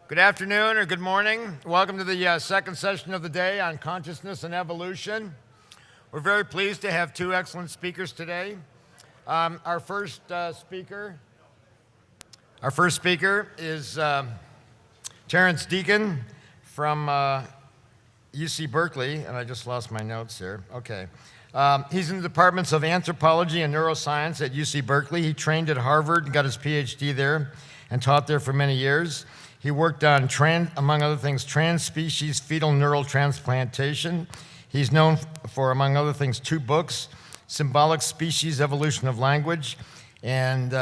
Good afternoon or good morning. Welcome to the second session of the day on consciousness and evolution. We're very pleased to have two excellent speakers today. Our first speaker is Terrence Deacon from UC Berkeley, and I just lost my notes here. Okay. He's in the departments of anthropology and neuroscience at UC Berkeley. He trained at Harvard and got his PhD there and taught there for many years. He worked on, among other things, trans-species fetal neural transplantation. He's known for, among other things, two books, Symbolic Species Evolution of Language and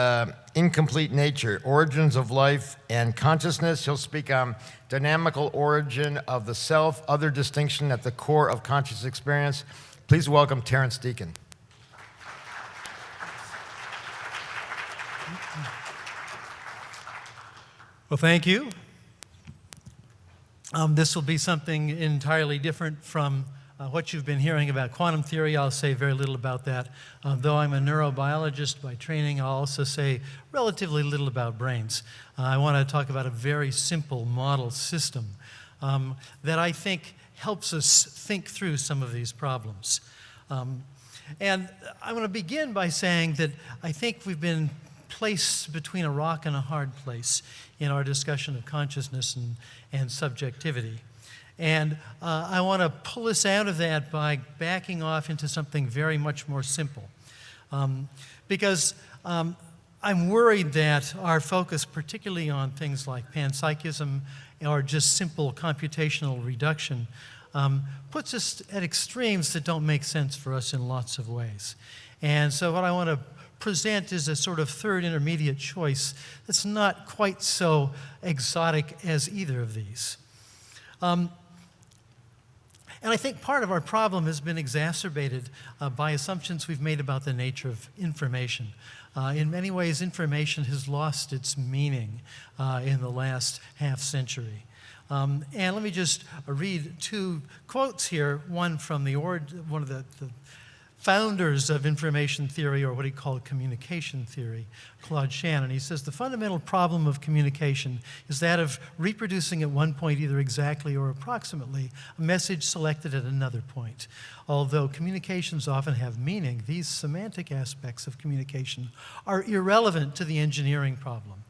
Incomplete Nature, Origins of Life and Consciousness. He'll speak on dynamical origin of the self, other distinction at the core of conscious experience. Please welcome Terrence Deacon. Well, thank you. This will be something entirely different from what you've been hearing about quantum theory. I'll say very little about that. Though I'm a neurobiologist by training, I'll also say relatively little about brains. I want to talk about a very simple model system that I think helps us think through some of these problems. And I want to begin by saying that I think we've been placed between a rock and a hard place in our discussion of consciousness and subjectivity. And I want to pull us out of that by backing off into something very much more simple. Because I'm worried that our focus, particularly on things like panpsychism or just simple computational reduction, puts us at extremes that don't make sense for us in lots of ways. And so what I want to present is a sort of third intermediate choice that's not quite so exotic as either of these. And I think part of our problem has been exacerbated by assumptions we've made about the nature of information. In many ways, information has lost its meaning in the last half century. And let me just read two quotes here, one from one of the founders of information theory, or what he called communication theory, Claude Shannon. He says, the fundamental problem of communication is that of reproducing at one point, either exactly or approximately, a message selected at another point. Although communications often have meaning, these semantic aspects of communication are irrelevant to the engineering problem.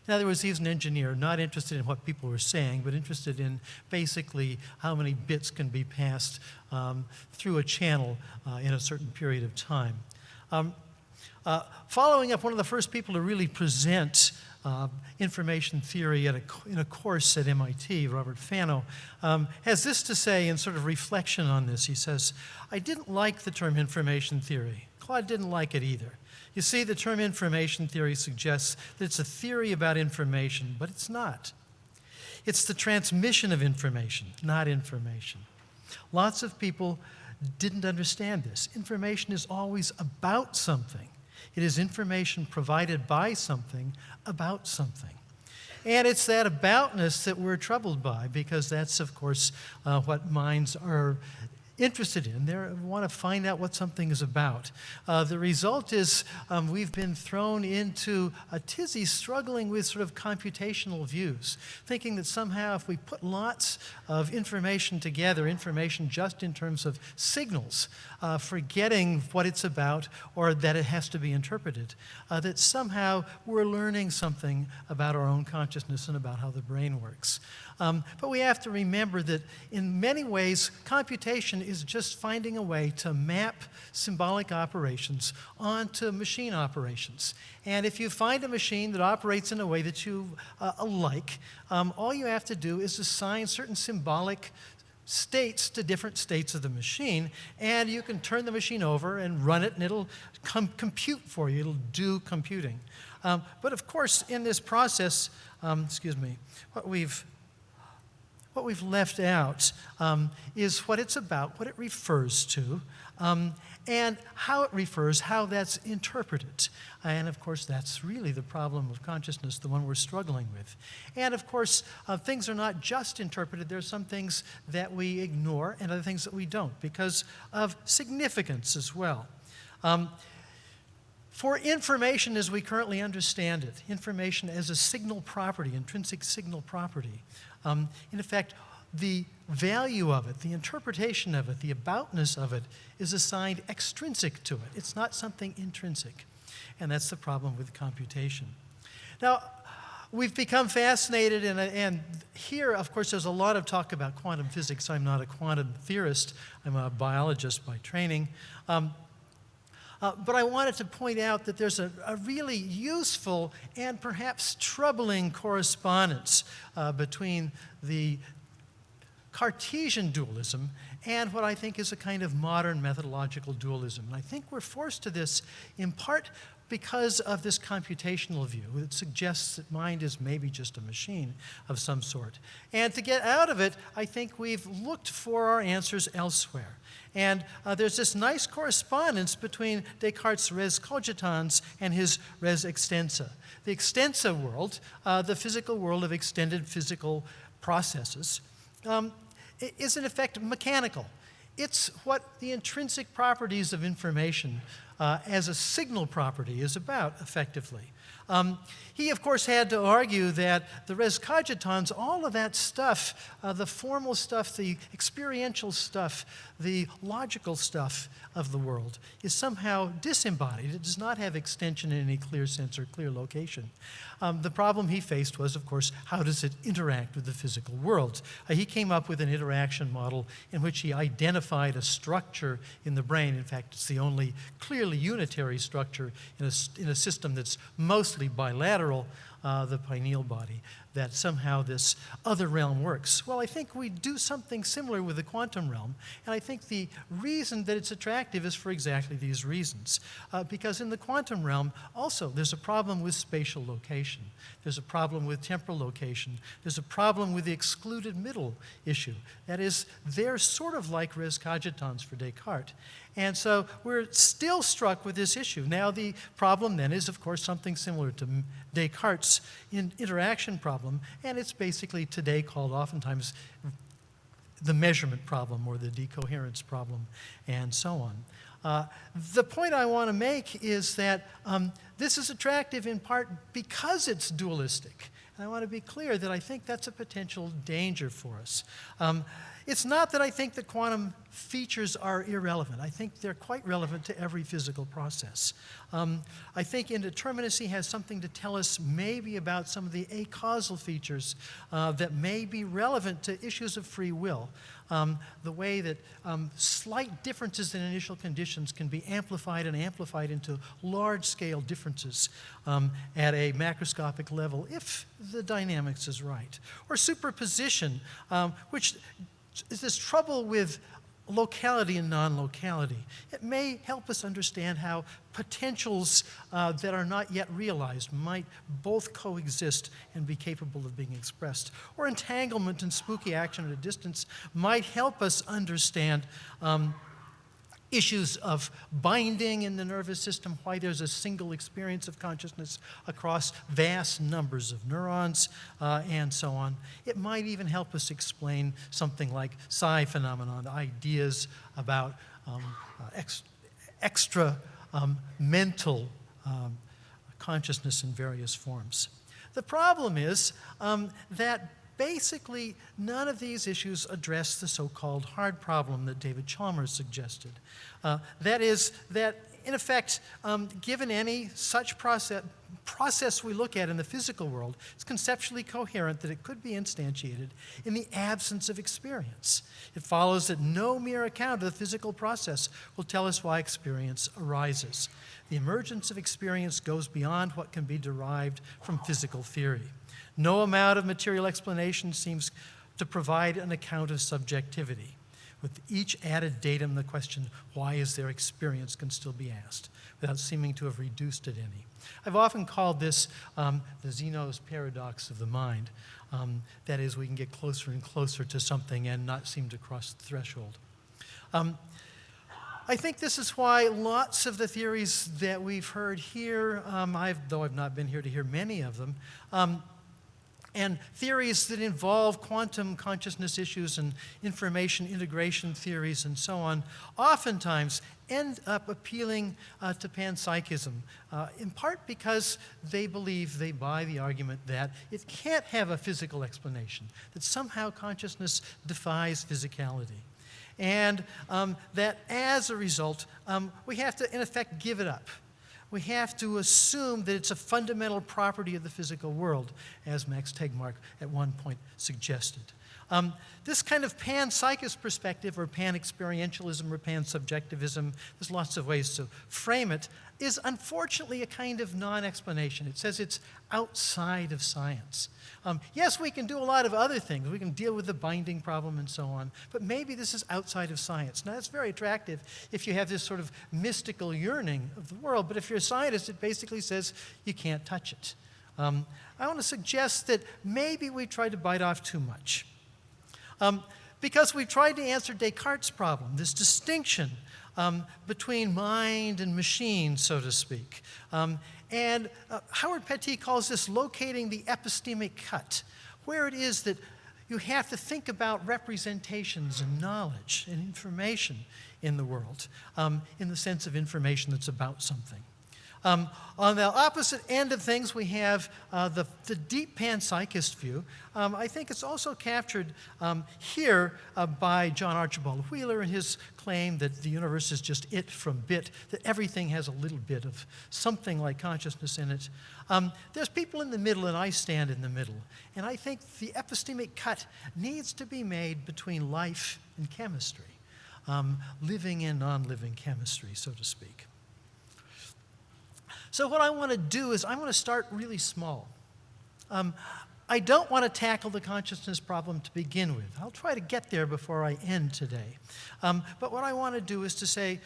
In other words, he's an engineer, not interested in what people were saying, but interested in basically how many bits can be passed through a channel in a certain period of time. Following up, one of the first people to really present information theory in a course at MIT, Robert Fano, has this to say in sort of reflection on this. He says, I didn't like the term information theory. Claude didn't like it either. You see, the term information theory suggests that it's a theory about information, but it's not. It's the transmission of information, not information. Lots of people didn't understand this. Information is always about something. It is information provided by something about something. And it's that aboutness that we're troubled by, because that's, of course, what minds are interested in. They want to find out what something is about. The result is we've been thrown into a tizzy struggling with sort of computational views, thinking that somehow if we put lots of information together, information just in terms of signals, forgetting what it's about or that it has to be interpreted, that somehow we're learning something about our own consciousness and about how the brain works. But we have to remember that in many ways, computation is just finding a way to map symbolic operations onto machine operations. And if you find a machine that operates in a way that you like, all you have to do is assign certain symbolic states to different states of the machine, and you can turn the machine over and run it, and it'll compute for you. It'll do computing. But of course, in this process, what we've left out is what it's about, what it refers to, and how it refers, how that's interpreted. And of course, that's really the problem of consciousness, the one we're struggling with. And of course, things are not just interpreted. There are some things that we ignore and other things that we don't because of significance as well. For information as we currently understand it, information as a signal property, intrinsic signal property, in effect, the value of it, the interpretation of it, the aboutness of it is assigned extrinsic to it. It's not something intrinsic. And that's the problem with computation. Now, we've become fascinated, and here, of course, there's a lot of talk about quantum physics. I'm not a quantum theorist. I'm a biologist by training. But I wanted to point out that there's a really useful and perhaps troubling correspondence between the Cartesian dualism and what I think is a kind of modern methodological dualism. And I think we're forced to this in part because of this computational view that suggests that mind is maybe just a machine of some sort. And to get out of it, I think we've looked for our answers elsewhere. And there's this nice correspondence between Descartes' res cogitans and his res extensa. The extensa world, the physical world of extended physical processes, is in effect mechanical. It's what the intrinsic properties of information as a signal property is about, effectively. He, of course, had to argue that the res cogitans, all of that stuff, the formal stuff, the experiential stuff, the logical stuff of the world, is somehow disembodied. It does not have extension in any clear sense or clear location. The problem he faced was, of course, how does it interact with the physical world? He came up with an interaction model in which he identified a structure in the brain. In fact, it's the only clearly unitary structure in a system that's mostly bilateral, the pineal body, that somehow this other realm works. Well, I think we do something similar with the quantum realm, and I think the reason that it's attractive is for exactly these reasons. Because in the quantum realm, also, there's a problem with spatial location. There's a problem with temporal location. There's a problem with the excluded middle issue. That is, they're sort of like res cogitans for Descartes. And so we're still struck with this issue. Now the problem then is, of course, something similar to Descartes' interaction problem, and it's basically today called oftentimes the measurement problem or the decoherence problem, and so on. The point I want to make is that this is attractive in part because it's dualistic. And I want to be clear that I think that's a potential danger for us. It's not that I think that quantum features are irrelevant. I think they're quite relevant to every physical process. I think indeterminacy has something to tell us maybe about some of the acausal features that may be relevant to issues of free will. The way that slight differences in initial conditions can be amplified and amplified into large-scale differences at a macroscopic level if the dynamics is right. Or superposition, which is this trouble with locality and non-locality. It may help us understand how potentials that are not yet realized might both coexist and be capable of being expressed. Or entanglement and spooky action at a distance might help us understand issues of binding in the nervous system, why there's a single experience of consciousness across vast numbers of neurons, and so on. It might even help us explain something like psi phenomenon, ideas about extra mental consciousness in various forms. The problem is that basically, none of these issues address the so-called hard problem that David Chalmers suggested. That is, that in effect, given any such process we look at in the physical world, it's conceptually coherent that it could be instantiated in the absence of experience. It follows that no mere account of the physical process will tell us why experience arises. The emergence of experience goes beyond what can be derived from physical theory. No amount of material explanation seems to provide an account of subjectivity. With each added datum, the question, why is there experience, can still be asked, without seeming to have reduced it any. I've often called this the Zeno's paradox of the mind. That is, we can get closer and closer to something and not seem to cross the threshold. I think this is why lots of the theories that we've heard here, though I've not been here to hear many of them, and theories that involve quantum consciousness issues and information integration theories and so on, oftentimes end up appealing to panpsychism, in part because they believe, they buy the argument that it can't have a physical explanation, that somehow consciousness defies physicality. And that as a result, we have to, in effect, give it up. We have to assume that it's a fundamental property of the physical world, as Max Tegmark at one point suggested. This kind of panpsychist perspective, or pan-experientialism, or pan-subjectivism, there's lots of ways to frame it, is unfortunately a kind of non-explanation. It says it's outside of science. Yes, we can do a lot of other things. We can deal with the binding problem and so on, but maybe this is outside of science. Now, that's very attractive if you have this sort of mystical yearning of the world, but if you're a scientist, it basically says you can't touch it. I want to suggest that maybe we try to bite off too much. Because we tried to answer Descartes' problem, this distinction between mind and machine, so to speak. And Howard Petit calls this locating the epistemic cut, where it is that you have to think about representations and knowledge and information in the world, in the sense of information that's about something. On the opposite end of things, we have the deep panpsychist view. I think it's also captured here by John Archibald Wheeler and his claim that the universe is just it from bit, that everything has a little bit of something like consciousness in it. There's people in the middle, and I stand in the middle. And I think the epistemic cut needs to be made between life and chemistry, living and non-living chemistry, so to speak. So what I want to do is I want to start really small. I don't want to tackle the consciousness problem to begin with. I'll try to get there before I end today. But what I want to do is to say,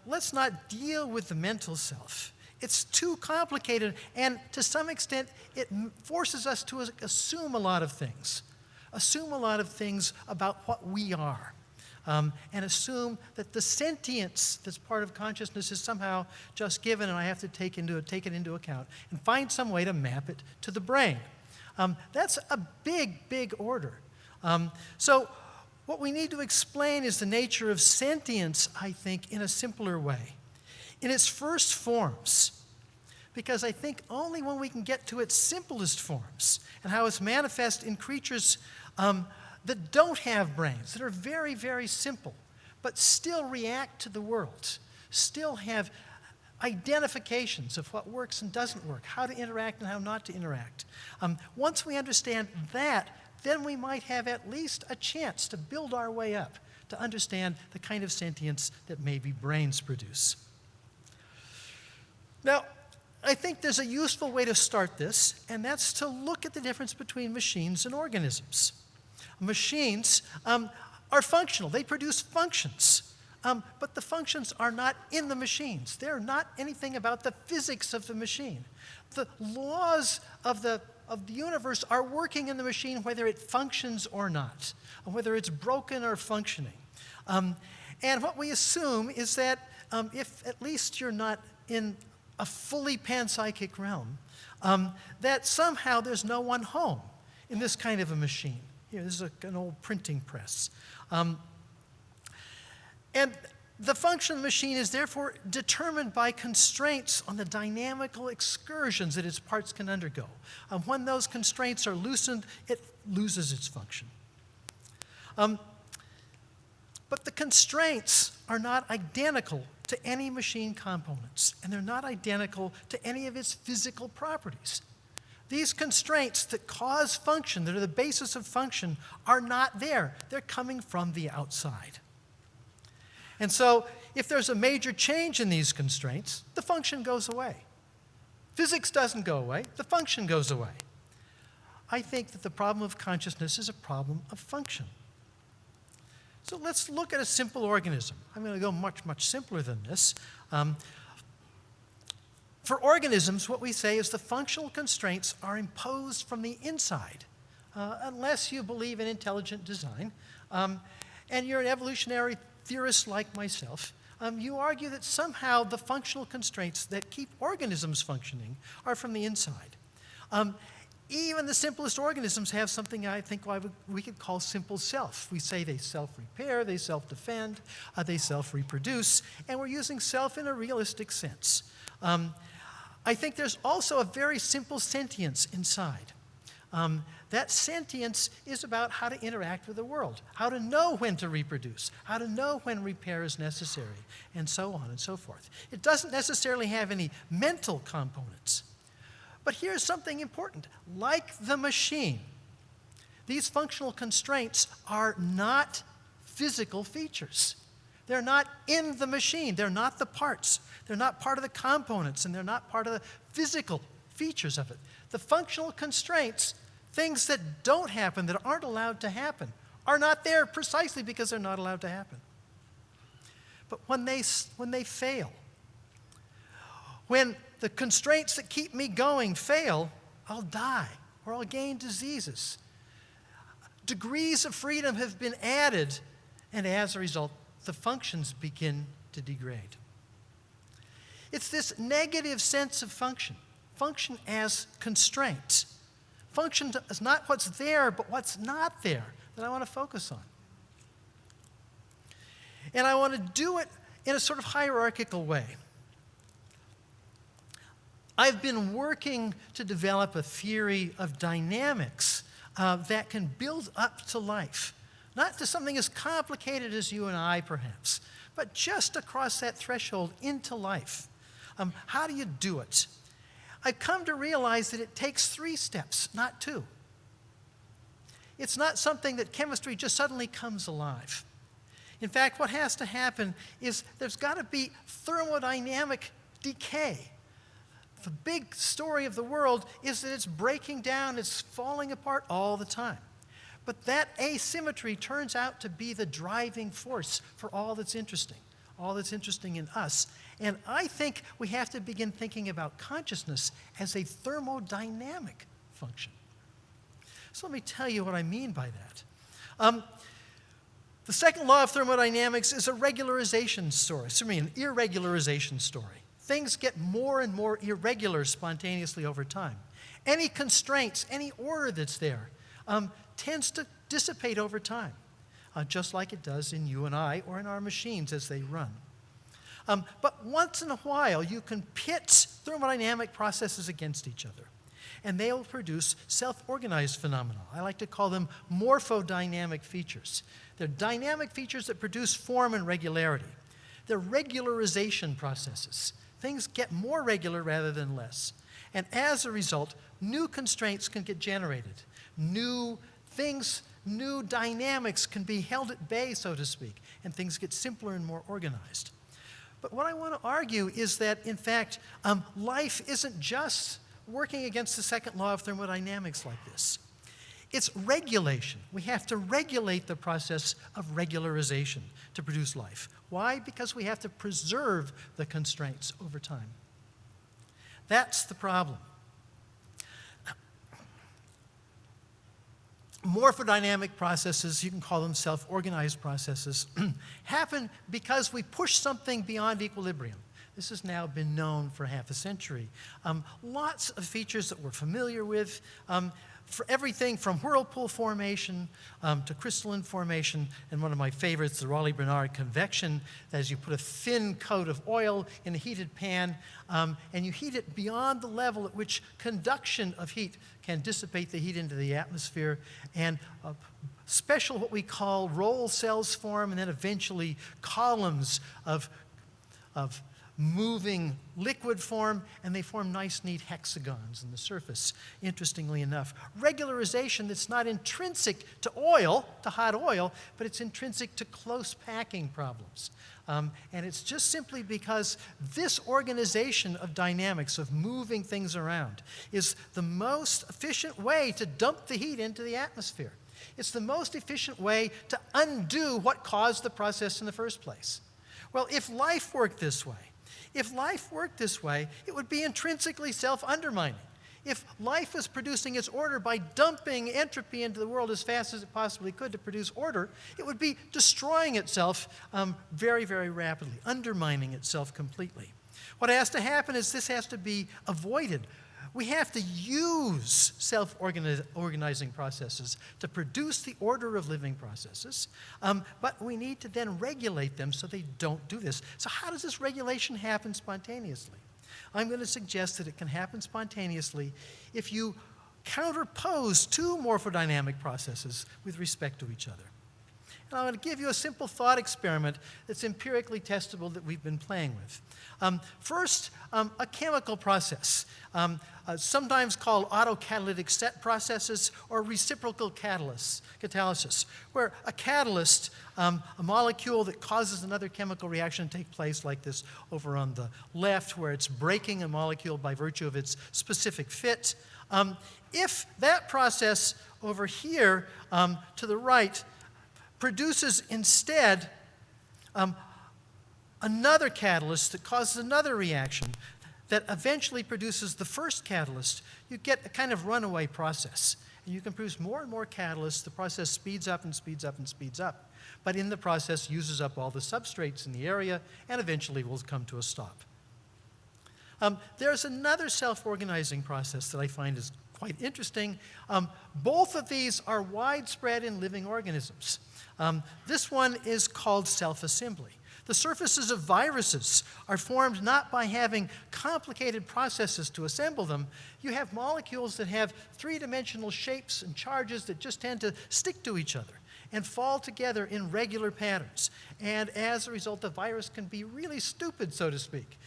let's not deal with the mental self. It's too complicated, and to some extent, it forces us to assume a lot of things. Assume a lot of things about what we are. And assume that the sentience that's part of consciousness is somehow just given, and I have to take it into account and find some way to map it to the brain. That's a big, big order. So what we need to explain is the nature of sentience, I think, in a simpler way. In its first forms, because I think only when we can get to its simplest forms and how it's manifest in creatures that don't have brains, that are very, very simple, but still react to the world, still have identifications of what works and doesn't work, how to interact and how not to interact. Once we understand that, then we might have at least a chance to build our way up, to understand the kind of sentience that maybe brains produce. Now, I think there's a useful way to start this, and that's to look at the difference between machines and organisms. Machines are functional. They produce functions. But the functions are not in the machines. They're not anything about the physics of the machine. The laws of the universe are working in the machine whether it functions or not, whether it's broken or functioning. And what we assume is that if at least you're not in a fully panpsychic realm, that somehow there's no one home in this kind of a machine. Here, this is an old printing press. And the function of the machine is therefore determined by constraints on the dynamical excursions that its parts can undergo. When those constraints are loosened, it loses its function. But the constraints are not identical to any machine components, and they're not identical to any of its physical properties. These constraints that cause function, that are the basis of function, are not there. They're coming from the outside. And so, if there's a major change in these constraints, the function goes away. Physics doesn't go away, the function goes away. I think that the problem of consciousness is a problem of function. So let's look at a simple organism. I'm going to go much, much simpler than this. For organisms, what we say is the functional constraints are imposed from the inside, unless you believe in intelligent design, and you're an evolutionary theorist like myself. You argue that somehow the functional constraints that keep organisms functioning are from the inside. even the simplest organisms have something I think we could call simple self. We say they self-repair, they self-defend, they self-reproduce, and we're using self in a realistic sense. I think there's also a very simple sentience inside. That sentience is about how to interact with the world, how to know when to reproduce, how to know when repair is necessary, and so on and so forth. It doesn't necessarily have any mental components. But here's something important. Like the machine, these functional constraints are not physical features. They're not in the machine. They're not the parts. They're not part of the components, and they're not part of the physical features of it. The functional constraints, things that don't happen, that aren't allowed to happen, are not there precisely because they're not allowed to happen. But when they fail, when the constraints that keep me going fail, I'll die or I'll gain diseases. Degrees of freedom have been added, and as a result, the functions begin to degrade. It's this negative sense of function as constraints. Function is not what's there, but what's not there that I want to focus on. And I want to do it in a sort of hierarchical way. I've been working to develop a theory of dynamics that can build up to life. Not to something as complicated as you and I, perhaps, but just across that threshold into life. How do you do it? I've come to realize that it takes 3 steps, not 2. It's not something that chemistry just suddenly comes alive. In fact, what has to happen is there's got to be thermodynamic decay. The big story of the world is that it's breaking down, it's falling apart all the time. But that asymmetry turns out to be the driving force for all that's interesting in us. And I think we have to begin thinking about consciousness as a thermodynamic function. So let me tell you what I mean by that. The second law of thermodynamics is a regularization story, an irregularization story. Things get more and more irregular spontaneously over time. Any constraints, any order that's there, tends to dissipate over time, just like it does in you and I or in our machines as they run. But once in a while, you can pit thermodynamic processes against each other, and they'll produce self-organized phenomena. I like to call them morphodynamic features. They're dynamic features that produce form and regularity. They're regularization processes. Things get more regular rather than less. And as a result, new constraints can get generated. New things, new dynamics can be held at bay, so to speak, and things get simpler and more organized. But what I want to argue is that, in fact, life isn't just working against the second law of thermodynamics like this. It's regulation. We have to regulate the process of regularization to produce life. Why? Because we have to preserve the constraints over time. That's the problem. Morphodynamic processes, you can call them self-organized processes, happen because we push something beyond equilibrium. This has now been known for half a century. Lots of features that we're familiar with, for everything from whirlpool formation to crystalline formation, and one of my favorites, the Rayleigh-Bernard convection, that is you put a thin coat of oil in a heated pan, and you heat it beyond the level at which conduction of heat can dissipate the heat into the atmosphere, and special what we call roll cells form, and then eventually columns of moving liquid form, and they form nice, neat hexagons in the surface, interestingly enough. Regularization that's not intrinsic to oil, to hot oil, but it's intrinsic to close packing problems. And it's just simply because this organization of dynamics, of moving things around, is the most efficient way to dump the heat into the atmosphere. It's the most efficient way to undo what caused the process in the first place. Well, if life worked this way, it would be intrinsically self-undermining. If life was producing its order by dumping entropy into the world as fast as it possibly could to produce order, it would be destroying itself very, very rapidly, undermining itself completely. What has to happen is this has to be avoided. We have to use self-organizing processes to produce the order of living processes, but we need to then regulate them so they don't do this. So how does this regulation happen spontaneously? I'm going to suggest that it can happen spontaneously if you counterpose two morphodynamic processes with respect to each other. And I'm going to give you a simple thought experiment that's empirically testable that we've been playing with. First, a chemical process, sometimes called autocatalytic set processes or reciprocal catalysis, where a catalyst, a molecule that causes another chemical reaction to take place, like this over on the left, where it's breaking a molecule by virtue of its specific fit. If that process over here to the right produces instead another catalyst that causes another reaction that eventually produces the first catalyst, you get a kind of runaway process. And you can produce more and more catalysts. The process speeds up and speeds up and speeds up. But in the process, uses up all the substrates in the area and eventually will come to a stop. There's another self-organizing process that I find is quite interesting. Both of these are widespread in living organisms. This one is called self-assembly. The surfaces of viruses are formed not by having complicated processes to assemble them. You have molecules that have three-dimensional shapes and charges that just tend to stick to each other and fall together in regular patterns. And as a result, the virus can be really stupid, so to speak.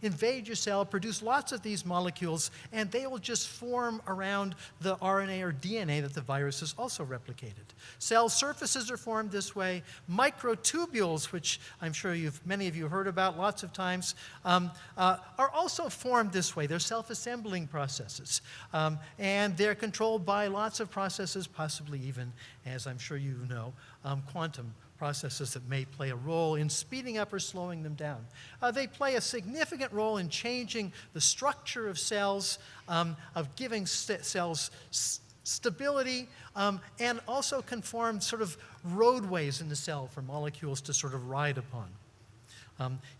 Invade your cell, produce lots of these molecules, and they will just form around the RNA or DNA that the virus has also replicated. Cell surfaces are formed this way. Microtubules, which I'm sure many of you have heard about lots of times, are also formed this way. They're self-assembling processes. And they're controlled by lots of processes, possibly even, as I'm sure you know, quantum processes that may play a role in speeding up or slowing them down. They play a significant role in changing the structure of cells, of giving cells stability, and also can form sort of roadways in the cell for molecules to sort of ride upon.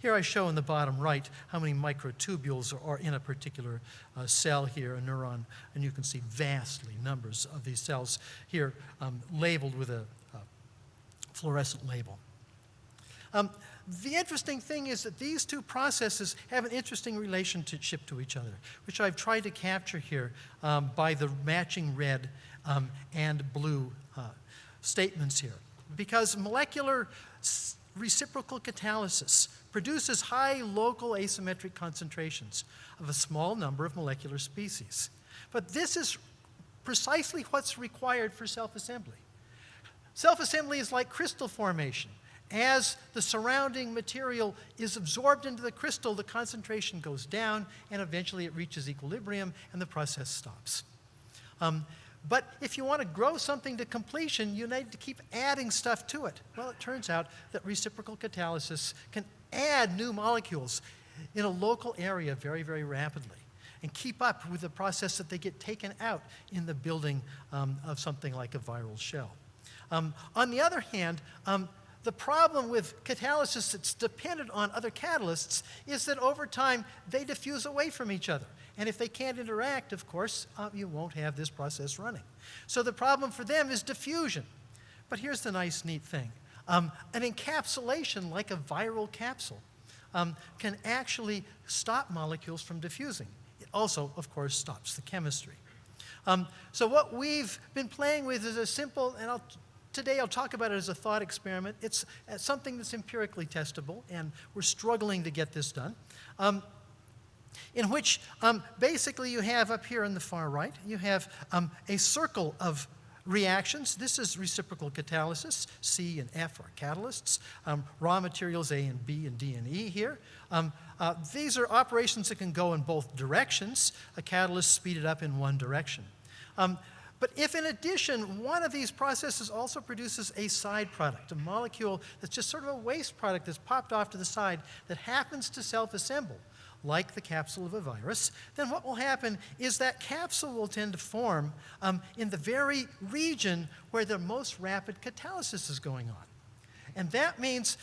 Here I show in the bottom right how many microtubules are in a particular cell here, a neuron, and you can see vastly numbers of these cells here labeled with a fluorescent label. The interesting thing is that these two processes have an interesting relationship to each other, which I've tried to capture here by the matching red and blue statements here. Because molecular reciprocal catalysis produces high local asymmetric concentrations of a small number of molecular species. But this is precisely what's required for self-assembly. Self-assembly is like crystal formation. As the surrounding material is absorbed into the crystal, the concentration goes down, and eventually it reaches equilibrium, and the process stops. But if you want to grow something to completion, you need to keep adding stuff to it. Well, it turns out that reciprocal catalysis can add new molecules in a local area very, very rapidly and keep up with the process that they get taken out in the building of something like a viral shell. On the other hand, the problem with catalysis that's dependent on other catalysts is that over time they diffuse away from each other. And if they can't interact, of course, you won't have this process running. So the problem for them is diffusion. But here's the nice, neat thing. An encapsulation, like a viral capsule, can actually stop molecules from diffusing. It also, of course, stops the chemistry. So what we've been playing with is a simple, and today I'll talk about it as a thought experiment. It's something that's empirically testable, and we're struggling to get this done, in which basically you have up here on the far right, you have a circle of reactions. This is reciprocal catalysis. C and F are catalysts. Raw materials A and B and D and E here. These are operations that can go in both directions. A catalyst speeded up in one direction. But if in addition, one of these processes also produces a side product, a molecule that's just sort of a waste product that's popped off to the side that happens to self-assemble, like the capsule of a virus, then what will happen is that capsule will tend to form in the very region where the most rapid catalysis is going on. And that means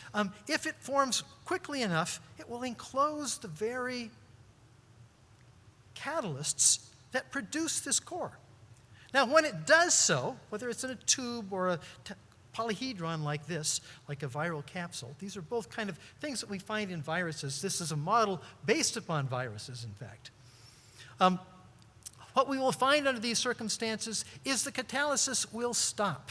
if it forms quickly enough, it will enclose the very catalysts that produce this core. Now, when it does so, whether it's in a tube or a polyhedron like this, like a viral capsule, these are both kind of things that we find in viruses. This is a model based upon viruses, in fact. What we will find under these circumstances is the catalysis will stop.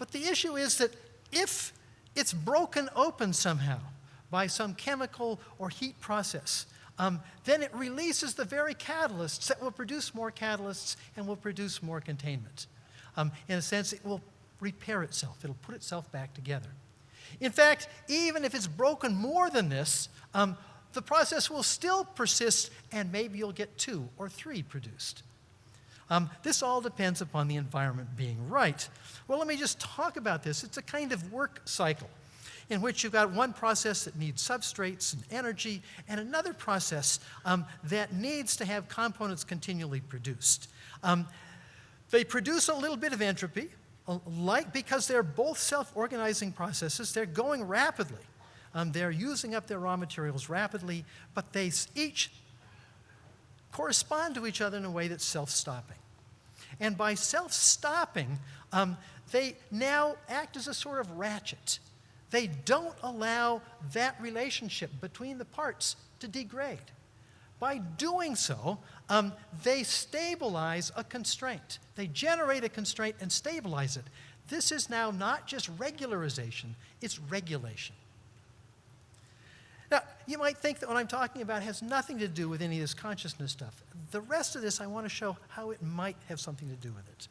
But the issue is that if it's broken open somehow by some chemical or heat process, then it releases the very catalysts that will produce more catalysts and will produce more containment. In a sense, it will repair itself. It'll put itself back together. In fact, even if it's broken more than this, the process will still persist, and maybe you'll get 2 or 3 produced. This all depends upon the environment being right. Well, let me just talk about this. It's a kind of work cycle in which you've got one process that needs substrates and energy, and another process that needs to have components continually produced. They produce a little bit of entropy, because they're both self-organizing processes. They're going rapidly. They're using up their raw materials rapidly, but they each correspond to each other in a way that's self-stopping. And by self-stopping, they now act as a sort of ratchet. They don't allow that relationship between the parts to degrade. By doing so, they stabilize a constraint. They generate a constraint and stabilize it. This is now not just regularization, it's regulation. Now, you might think that what I'm talking about has nothing to do with any of this consciousness stuff. The rest of this, I want to show how it might have something to do with it.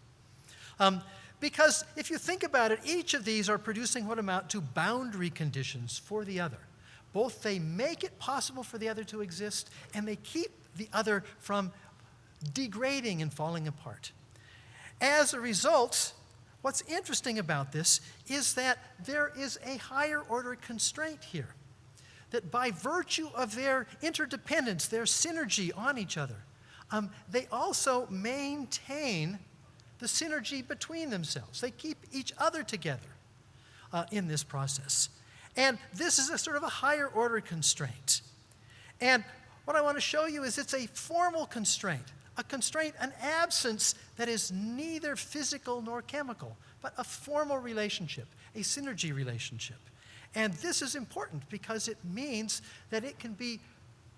Because if you think about it, each of these are producing what amount to boundary conditions for the other. Both they make it possible for the other to exist, and they keep the other from degrading and falling apart. As a result, what's interesting about this is that there is a higher order constraint here. That by virtue of their interdependence, their synergy on each other, they also maintain the synergy between themselves. They keep each other together in this process. And this is a sort of a higher order constraint. And what I want to show you is it's a formal constraint, an absence that is neither physical nor chemical, but a formal relationship, a synergy relationship. And this is important because it means that it can be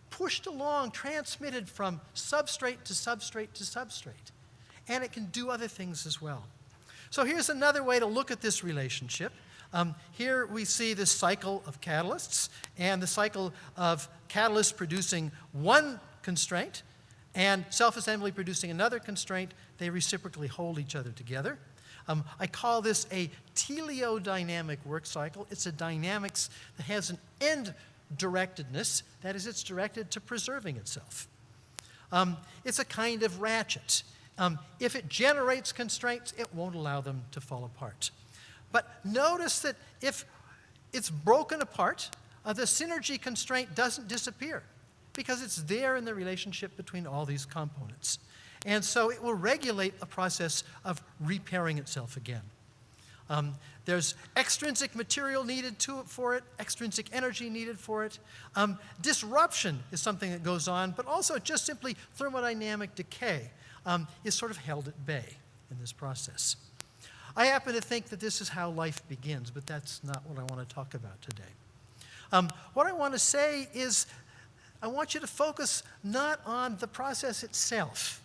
pushed along, transmitted from substrate to substrate to substrate. And it can do other things as well. So here's another way to look at this relationship. Here we see this cycle of catalysts and the cycle of catalysts producing one constraint and self-assembly producing another constraint. They reciprocally hold each other together. I call this a teleodynamic work cycle. It's a dynamics that has an end-directedness. That is, it's directed to preserving itself. It's a kind of ratchet. If it generates constraints, it won't allow them to fall apart. But notice that if it's broken apart, the synergy constraint doesn't disappear because it's there in the relationship between all these components. And so it will regulate a process of repairing itself again. There's extrinsic material needed for it, extrinsic energy needed for it. Disruption is something that goes on, but also just simply thermodynamic decay is sort of held at bay in this process. I happen to think that this is how life begins, but that's not what I want to talk about today. What I want to say is I want you to focus not on the process itself,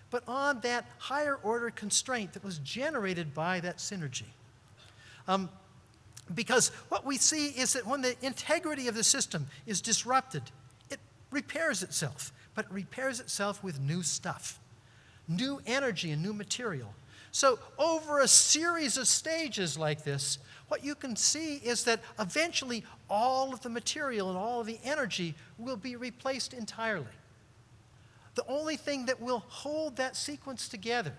but on that higher order constraint that was generated by that synergy. Because what we see is that when the integrity of the system is disrupted, it repairs itself, but it repairs itself with new stuff, new energy and new material. So over a series of stages like this, what you can see is that eventually all of the material and all of the energy will be replaced entirely. The only thing that will hold that sequence together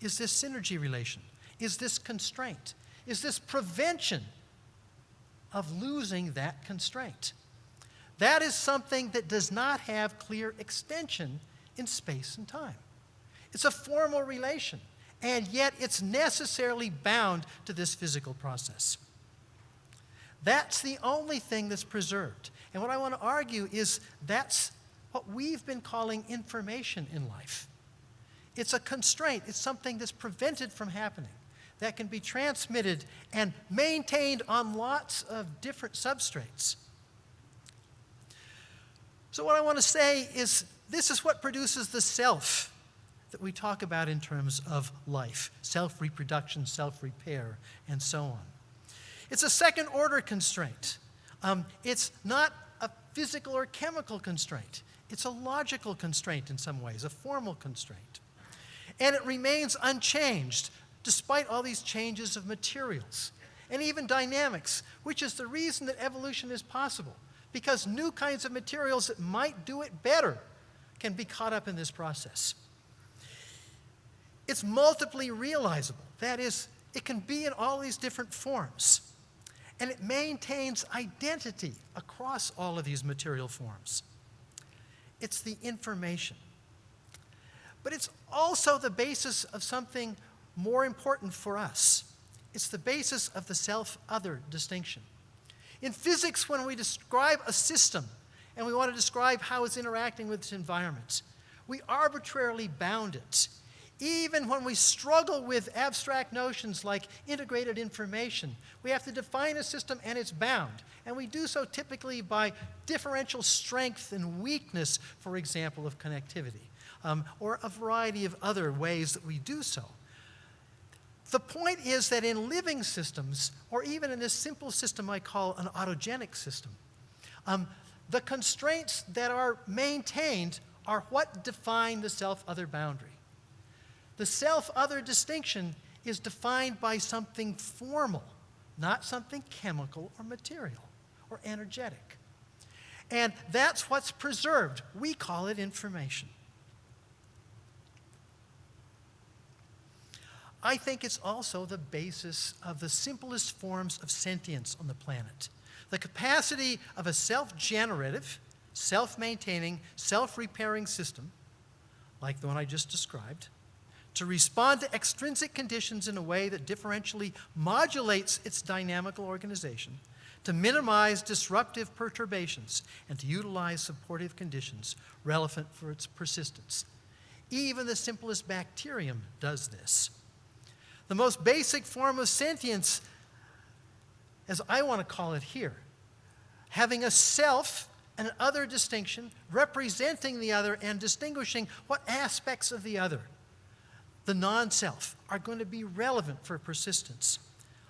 is this synergy relation, is this constraint, is this prevention of losing that constraint. That is something that does not have clear extension in space and time. It's a formal relation, and yet it's necessarily bound to this physical process. That's the only thing that's preserved. And what I want to argue is that's what we've been calling information in life. It's a constraint. It's something that's prevented from happening, that can be transmitted and maintained on lots of different substrates. So what I want to say is this is what produces the self that we talk about in terms of life: self-reproduction, self-repair, and so on. It's a second-order constraint. It's not a physical or chemical constraint. It's a logical constraint in some ways, a formal constraint. And it remains unchanged despite all these changes of materials and even dynamics, which is the reason that evolution is possible, because new kinds of materials that might do it better can be caught up in this process. It's multiply realizable. That is, it can be in all these different forms. And it maintains identity across all of these material forms. It's the information. But it's also the basis of something more important for us. It's the basis of the self-other distinction. In physics, when we describe a system and we want to describe how it's interacting with its environment, we arbitrarily bound it. Even when we struggle with abstract notions like integrated information, we have to define a system and it's bound. And we do so typically by differential strength and weakness, for example, of connectivity, or a variety of other ways that we do so. The point is that in living systems, or even in this simple system I call an autogenic system, the constraints that are maintained are what define the self-other boundary. The self-other distinction is defined by something formal, not something chemical or material or energetic. And that's what's preserved. We call it information. I think it's also the basis of the simplest forms of sentience on the planet. The capacity of a self-generative, self-maintaining, self-repairing system, like the one I just described, to respond to extrinsic conditions in a way that differentially modulates its dynamical organization, to minimize disruptive perturbations, and to utilize supportive conditions relevant for its persistence. Even the simplest bacterium does this. The most basic form of sentience, as I want to call it here, having a self and other distinction, representing the other and distinguishing what aspects of the other, the non-self, are going to be relevant for persistence.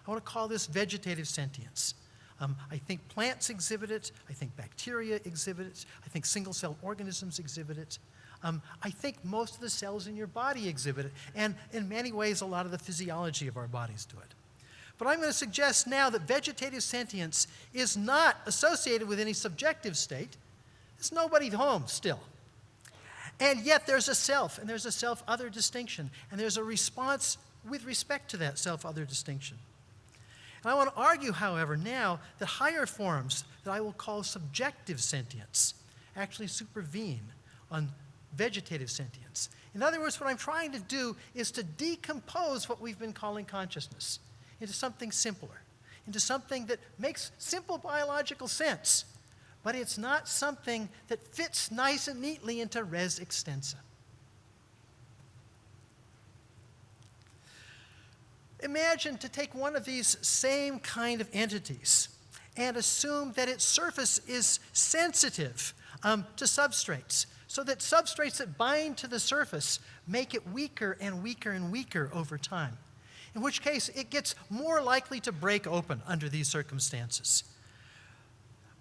I want to call this vegetative sentience. I think plants exhibit it. I think bacteria exhibit it. I think single-cell organisms exhibit it. I think most of the cells in your body exhibit it, and in many ways, a lot of the physiology of our bodies do it. But I'm going to suggest now that vegetative sentience is not associated with any subjective state. There's nobody home still. And yet there's a self, and there's a self-other distinction, and there's a response with respect to that self-other distinction. And I want to argue, however, now that higher forms that I will call subjective sentience actually supervene on vegetative sentience. In other words, what I'm trying to do is to decompose what we've been calling consciousness into something simpler, into something that makes simple biological sense, but it's not something that fits nice and neatly into res extensa. Imagine to take one of these same kind of entities and assume that its surface is sensitive to substrates, so that substrates that bind to the surface make it weaker and weaker and weaker over time, in which case it gets more likely to break open under these circumstances.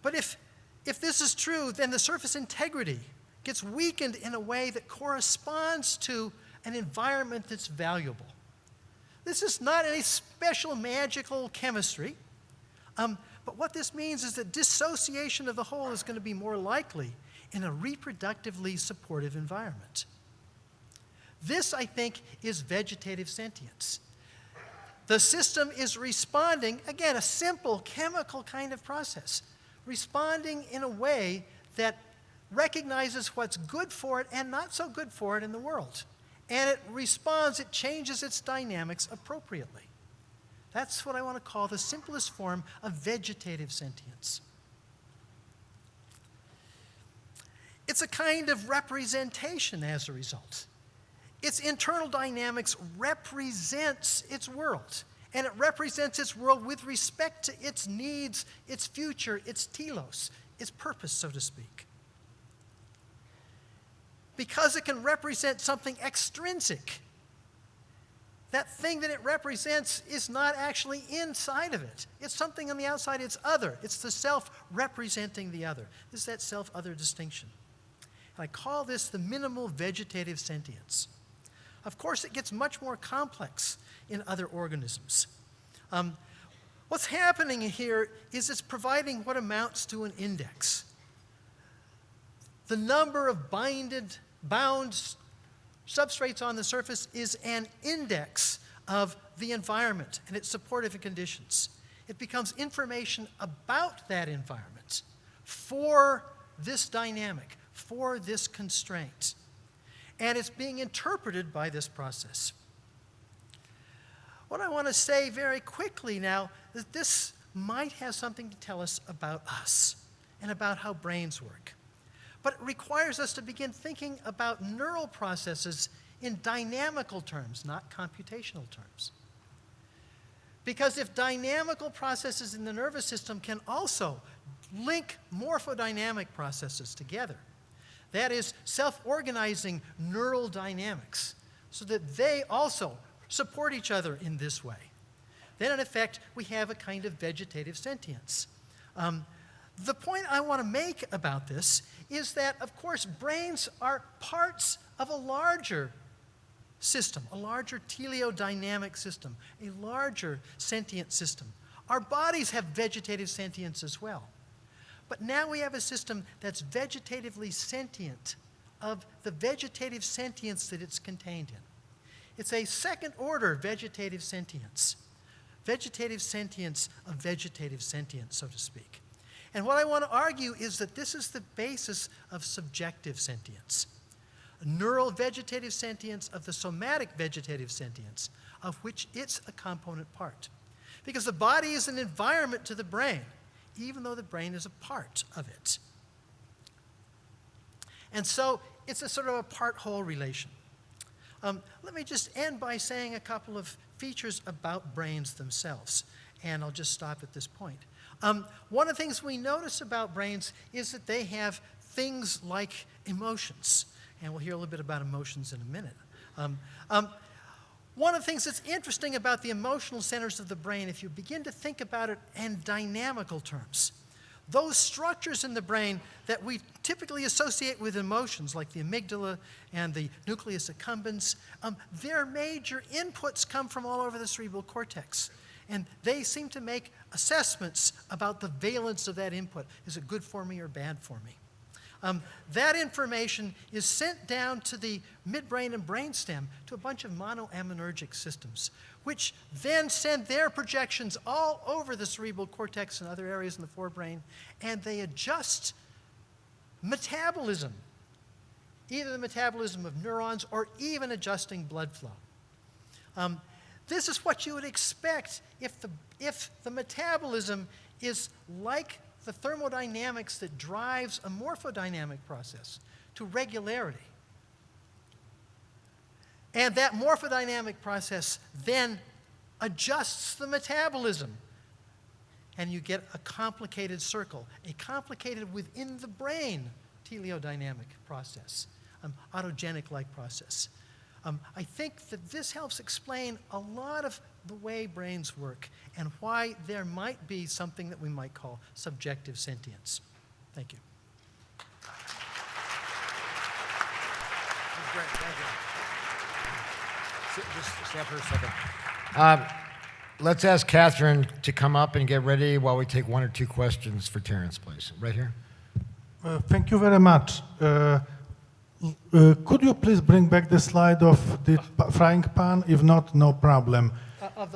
But if this is true, then the surface integrity gets weakened in a way that corresponds to an environment that's valuable. This is not any special magical chemistry, but what this means is that dissociation of the whole is going to be more likely in a reproductively supportive environment. This, I think, is vegetative sentience. The system is responding, again, a simple chemical kind of process, responding in a way that recognizes what's good for it and not so good for it in the world. And it responds, it changes its dynamics appropriately. That's what I want to call the simplest form of vegetative sentience. It's a kind of representation as a result. Its internal dynamics represents its world, and it represents its world with respect to its needs, its future, its telos, its purpose, so to speak. Because it can represent something extrinsic, that thing that it represents is not actually inside of it. It's something on the outside, it's other. It's the self representing the other. This is that self-other distinction. And I call this the minimal vegetative sentience. Of course, it gets much more complex in other organisms. What's happening here is it's providing what amounts to an index. The number of bound substrates on the surface is an index of the environment and its supportive conditions. It becomes information about that environment for this dynamic, for this constraint. And it's being interpreted by this process. What I want to say very quickly now is this might have something to tell us about us and about how brains work. But it requires us to begin thinking about neural processes in dynamical terms, not computational terms. Because if dynamical processes in the nervous system can also link morphodynamic processes together, that is, self-organizing neural dynamics, so that they also support each other in this way, then in effect we have a kind of vegetative sentience. The point I want to make about this is that, of course, brains are parts of a larger system, a larger teleodynamic system, a larger sentient system. Our bodies have vegetative sentience as well. But now we have a system that's vegetatively sentient of the vegetative sentience that it's contained in. It's a second-order vegetative sentience of vegetative sentience, so to speak. And what I want to argue is that this is the basis of subjective sentience, a neural vegetative sentience of the somatic vegetative sentience, of which it's a component part. Because the body is an environment to the brain, even though the brain is a part of it. And so it's a sort of a part-whole relation. Let me just end by saying a couple of features about brains themselves, and I'll just stop at this point. One of the things we notice about brains is that they have things like emotions, and we'll hear a little bit about emotions in a minute. One of the things that's interesting about the emotional centers of the brain, if you begin to think about it in dynamical terms, those structures in the brain that we typically associate with emotions, like the amygdala and the nucleus accumbens, their major inputs come from all over the cerebral cortex. And they seem to make assessments about the valence of that input. Is it good for me or bad for me? That information is sent down to the midbrain and brainstem to a bunch of monoaminergic systems, which then send their projections all over the cerebral cortex and other areas in the forebrain, and they adjust metabolism, either the metabolism of neurons or even adjusting blood flow. This is what you would expect if the metabolism is like the thermodynamics that drives a morphodynamic process to regularity. And that morphodynamic process then adjusts the metabolism. And you get a complicated circle, a complicated within the brain teleodynamic process, autogenic-like process. I think that this helps explain a lot of the way brains work and why there might be something that we might call subjective sentience. Thank you. That's great. Thank you. Just stay up for a second. Let's ask Katherine to come up and get ready while we take one or two questions for Terrence, please. Right here. Thank you very much. Could you please bring back the slide of the frying pan? If not, no problem.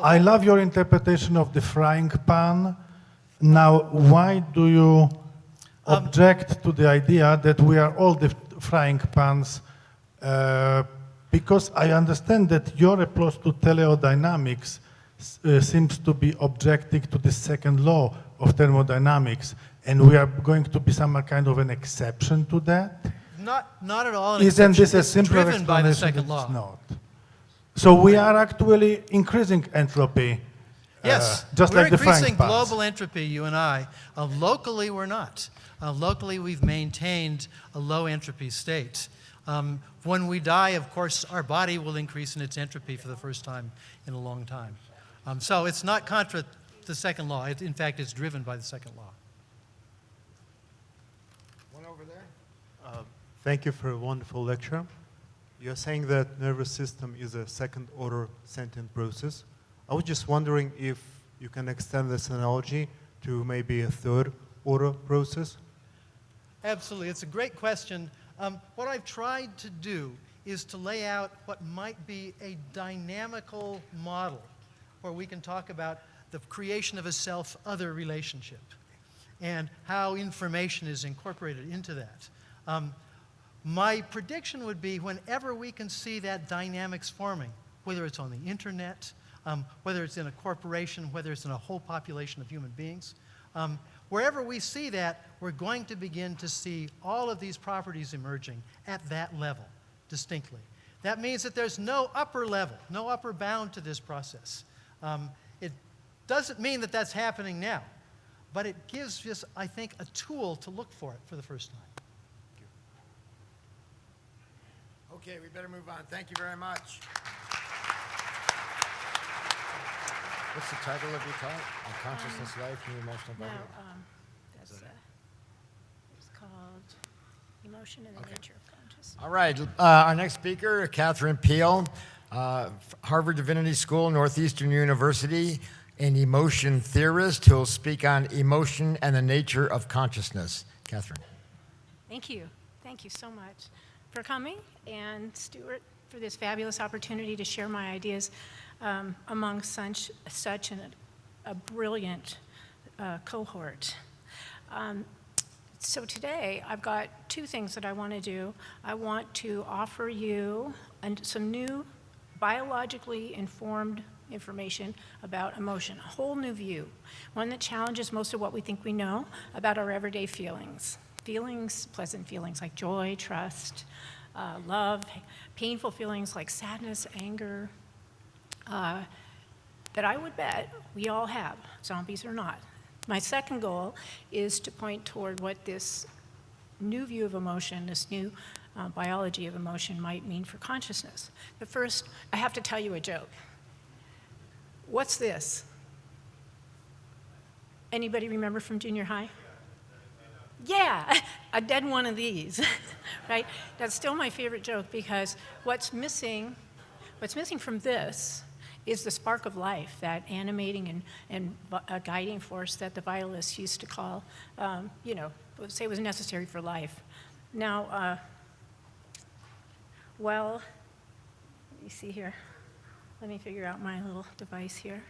I love your interpretation of the frying pan. Now, why do you object to the idea that we are all the frying pans? Because I understand that your approach to teleodynamics seems to be objecting to the second law of thermodynamics, and we are going to be some kind of an exception to that? Not at all. An Isn't this exception. a It's simpler driven by the explanation? second law? It's not. So we are actually increasing entropy, Yes, just we're like the frying increasing pans. global entropy, you and I. Locally, we're not. Locally, we've maintained a low entropy state. When we die, of course, our body will increase in its entropy for the first time in a long time. So it's not contra the second law. In fact, it's driven by the second law. One over there. Thank you for a wonderful lecture. You're saying that nervous system is a second-order sentient process. I was just wondering if you can extend this analogy to maybe a third-order process. Absolutely. It's a great question. What I've tried to do is to lay out what might be a dynamical model where we can talk about the creation of a self-other relationship and how information is incorporated into that. My prediction would be whenever we can see that dynamics forming, whether it's on the internet, whether it's in a corporation, whether it's in a whole population of human beings, wherever we see that, we're going to begin to see all of these properties emerging at that level distinctly. That means that there's no upper level, no upper bound to this process. It doesn't mean that that's happening now, but it gives us, I think, a tool to look for it for the first time. Okay, we better move on. Thank you very much. What's the title of your talk? On Consciousness, Life, and the Emotional No, Body? that's, it's called Emotion and the Nature of Consciousness. All right, our next speaker, Katherine Peil, Harvard Divinity School, Northeastern University, an emotion theorist who will speak on emotion and the nature of consciousness. Katherine. Thank you. Thank you so much for coming, and Stuart, for this fabulous opportunity to share my ideas among such a brilliant cohort. So today, I've got two things that I want to do. I want to offer you some new biologically informed information about emotion, a whole new view, one that challenges most of what we think we know about our everyday feelings. Feelings, pleasant feelings like joy, trust, love, painful feelings like sadness, anger, that I would bet we all have, zombies or not. My second goal is to point toward what this new view of emotion, this new biology of emotion might mean for consciousness. But first, I have to tell you a joke. What's this? Anybody remember from junior high? Yeah, a dead one of these, right? That's still my favorite joke because what's missing from this is the spark of life, that animating and guiding force that the violists used to call, say was necessary for life. Now, well, let me see here. Let me figure out my little device here.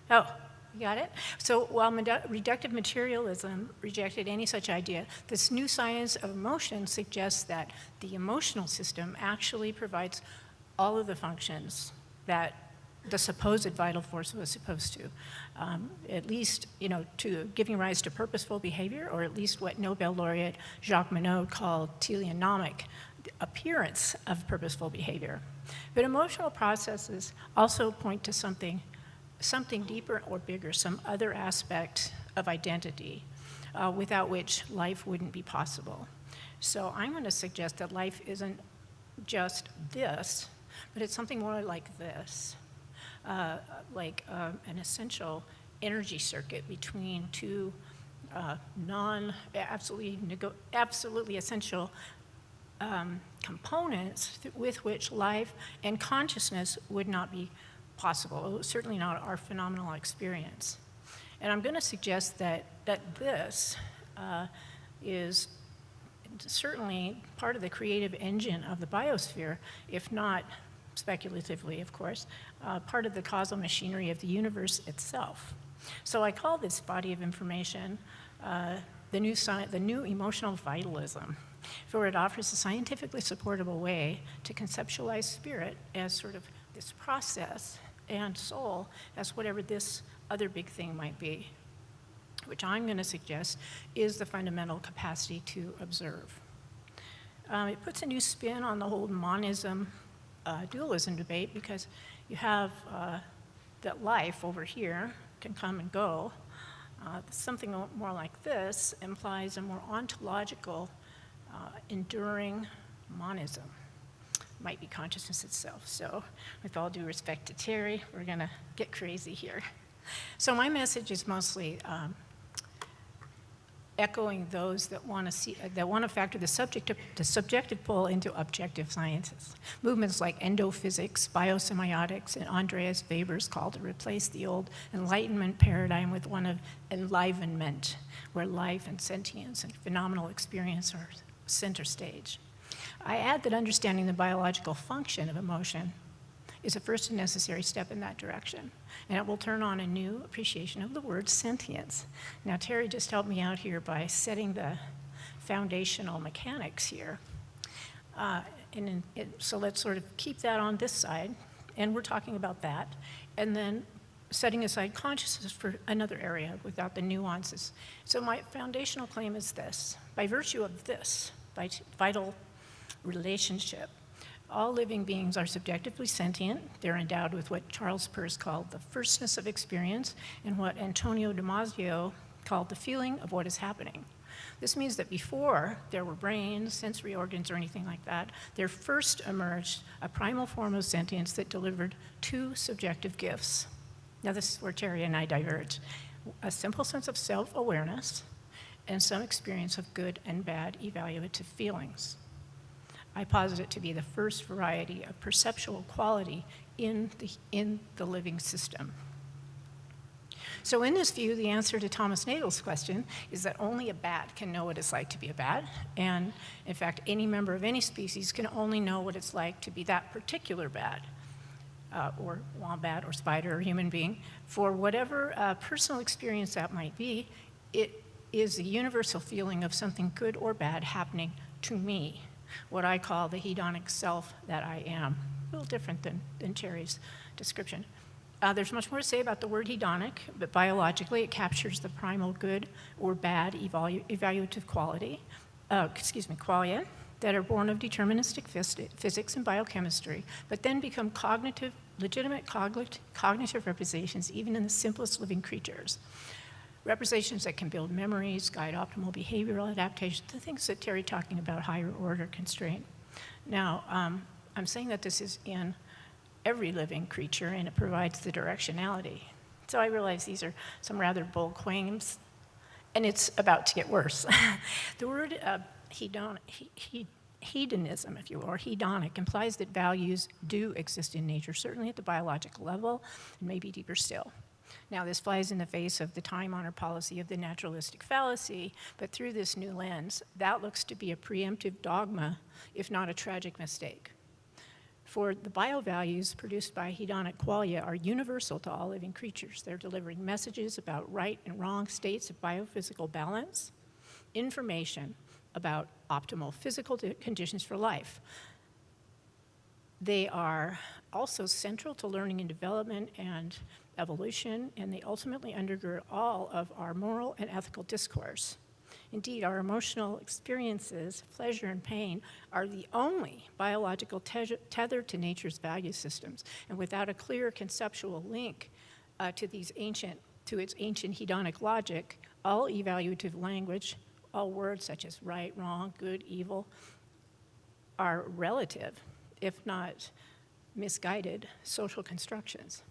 Oh. You got it? So while reductive materialism rejected any such idea, this new science of emotion suggests that the emotional system actually provides all of the functions that the supposed vital force was supposed to, at least, to giving rise to purposeful behavior, or at least what Nobel laureate Jacques Monod called teleonomic appearance of purposeful behavior. But emotional processes also point to something deeper or bigger, some other aspect of identity without which life wouldn't be possible. So I'm going to suggest that life isn't just this, but it's something more like this, like an essential energy circuit between two absolutely essential components with which life and consciousness would not be possible, certainly not our phenomenal experience. And I'm going to suggest that this is certainly part of the creative engine of the biosphere, if not speculatively, of course, part of the causal machinery of the universe itself. So I call this body of information the new emotional vitalism, for it offers a scientifically supportable way to conceptualize spirit as sort of this process and soul as whatever this other big thing might be, which I'm going to suggest is the fundamental capacity to observe. It puts a new spin on the whole monism, dualism debate, because you have that life over here can come and go. Something more like this implies a more ontological, enduring monism. Might be consciousness itself. So with all due respect to Terry, we're going to get crazy here. So my message is mostly echoing those that want to factor the subjective pole into objective sciences. Movements like endophysics, biosemiotics, and Andreas Weber's call to replace the old Enlightenment paradigm with one of enlivenment, where life and sentience and phenomenal experience are center stage. I add that understanding the biological function of emotion is a first and necessary step in that direction, and it will turn on a new appreciation of the word sentience. Now, Terry just helped me out here by setting the foundational mechanics here. So let's sort of keep that on this side, and we're talking about that, and then setting aside consciousness for another area without the nuances. So my foundational claim is this: by virtue of this vital relationship, all living beings are subjectively sentient. They're endowed with what Charles Peirce called the firstness of experience and what Antonio Damasio called the feeling of what is happening. This means that before there were brains, sensory organs, or anything like that, there first emerged a primal form of sentience that delivered two subjective gifts. Now this is where Terry and I diverge: a simple sense of self-awareness and some experience of good and bad evaluative feelings. I posit it to be the first variety of perceptual quality in the living system. So in this view, the answer to Thomas Nagel's question is that only a bat can know what it's like to be a bat, and in fact, any member of any species can only know what it's like to be that particular bat, or wombat, or spider, or human being. For whatever personal experience that might be, it is a universal feeling of something good or bad happening to me, what I call the hedonic self that I am. A little different than Terry's description. There's much more to say about the word hedonic, but biologically it captures the primal good or bad evaluative qualia that are born of deterministic physics and biochemistry, but then become legitimate cognitive representations even in the simplest living creatures. Representations that can build memories, guide optimal behavioral adaptation, the things that Terry talking about, higher order constraint. Now, I'm saying that this is in every living creature, and it provides the directionality. So I realize these are some rather bold claims, and it's about to get worse. The word hedonism, if you will, or hedonic, implies that values do exist in nature, certainly at the biological level, and maybe deeper still. Now, this flies in the face of the time-honored policy of the naturalistic fallacy, but through this new lens, that looks to be a preemptive dogma, if not a tragic mistake. For the biovalues produced by hedonic qualia are universal to all living creatures. They're delivering messages about right and wrong states of biophysical balance, information about optimal physical conditions for life. They are also central to learning and development and evolution, and they ultimately undergird all of our moral and ethical discourse. Indeed, our emotional experiences, pleasure and pain, are the only biological tether to nature's value systems. And without a clear conceptual link to its ancient hedonic logic, all evaluative language, all words such as right, wrong, good, evil, are relative, if not misguided, social constructions.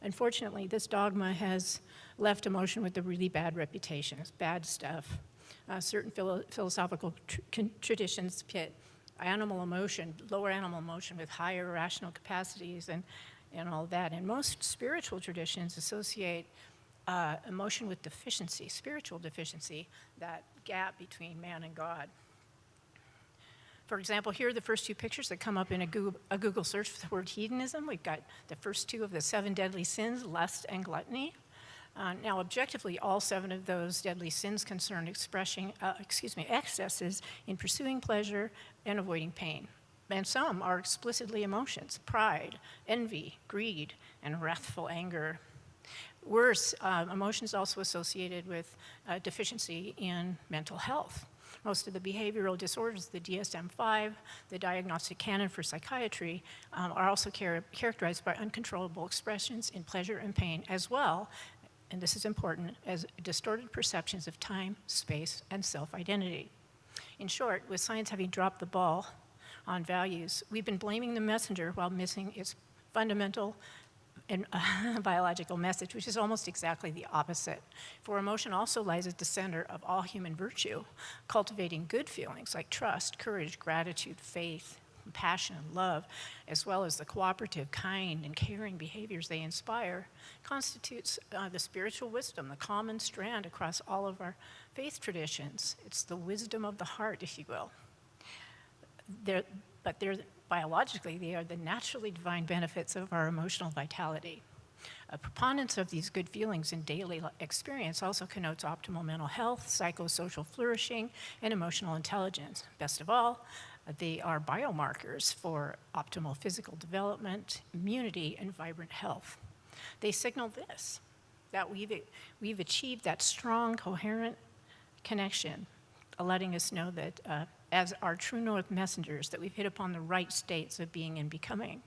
Unfortunately, this dogma has left emotion with a really bad reputation. It's bad stuff. Certain philosophical traditions pit animal emotion, lower animal emotion, with higher rational capacities and all that. And most spiritual traditions associate emotion with deficiency, spiritual deficiency, that gap between man and God. For example, here are the first two pictures that come up in a Google search for the word hedonism. We've got the first two of the 7 deadly sins, lust and gluttony. Now, objectively, all 7 of those deadly sins concern excesses in pursuing pleasure and avoiding pain. And some are explicitly emotions: pride, envy, greed, and wrathful anger. Worse, emotions also associated with deficiency in mental health. Most of the behavioral disorders, the DSM-5, the diagnostic canon for psychiatry, are also characterized by uncontrollable expressions in pleasure and pain, as well, and this is important, as distorted perceptions of time, space, and self-identity. In short, with science having dropped the ball on values, we've been blaming the messenger while missing its fundamental and biological message, which is almost exactly the opposite. For emotion also lies at the center of all human virtue, cultivating good feelings like trust, courage, gratitude, faith, compassion, and love, as well as the cooperative, kind, and caring behaviors they inspire, constitutes the spiritual wisdom, the common strand across all of our faith traditions. It's the wisdom of the heart, if you will. Biologically, they are the naturally divine benefits of our emotional vitality. Proponents of these good feelings in daily experience also connotes optimal mental health, psychosocial flourishing, and emotional intelligence. Best of all, they are biomarkers for optimal physical development, immunity, and vibrant health. They signal this, that we've achieved that strong, coherent connection, letting us know that as our true north messengers, that we've hit upon the right states of being and becoming.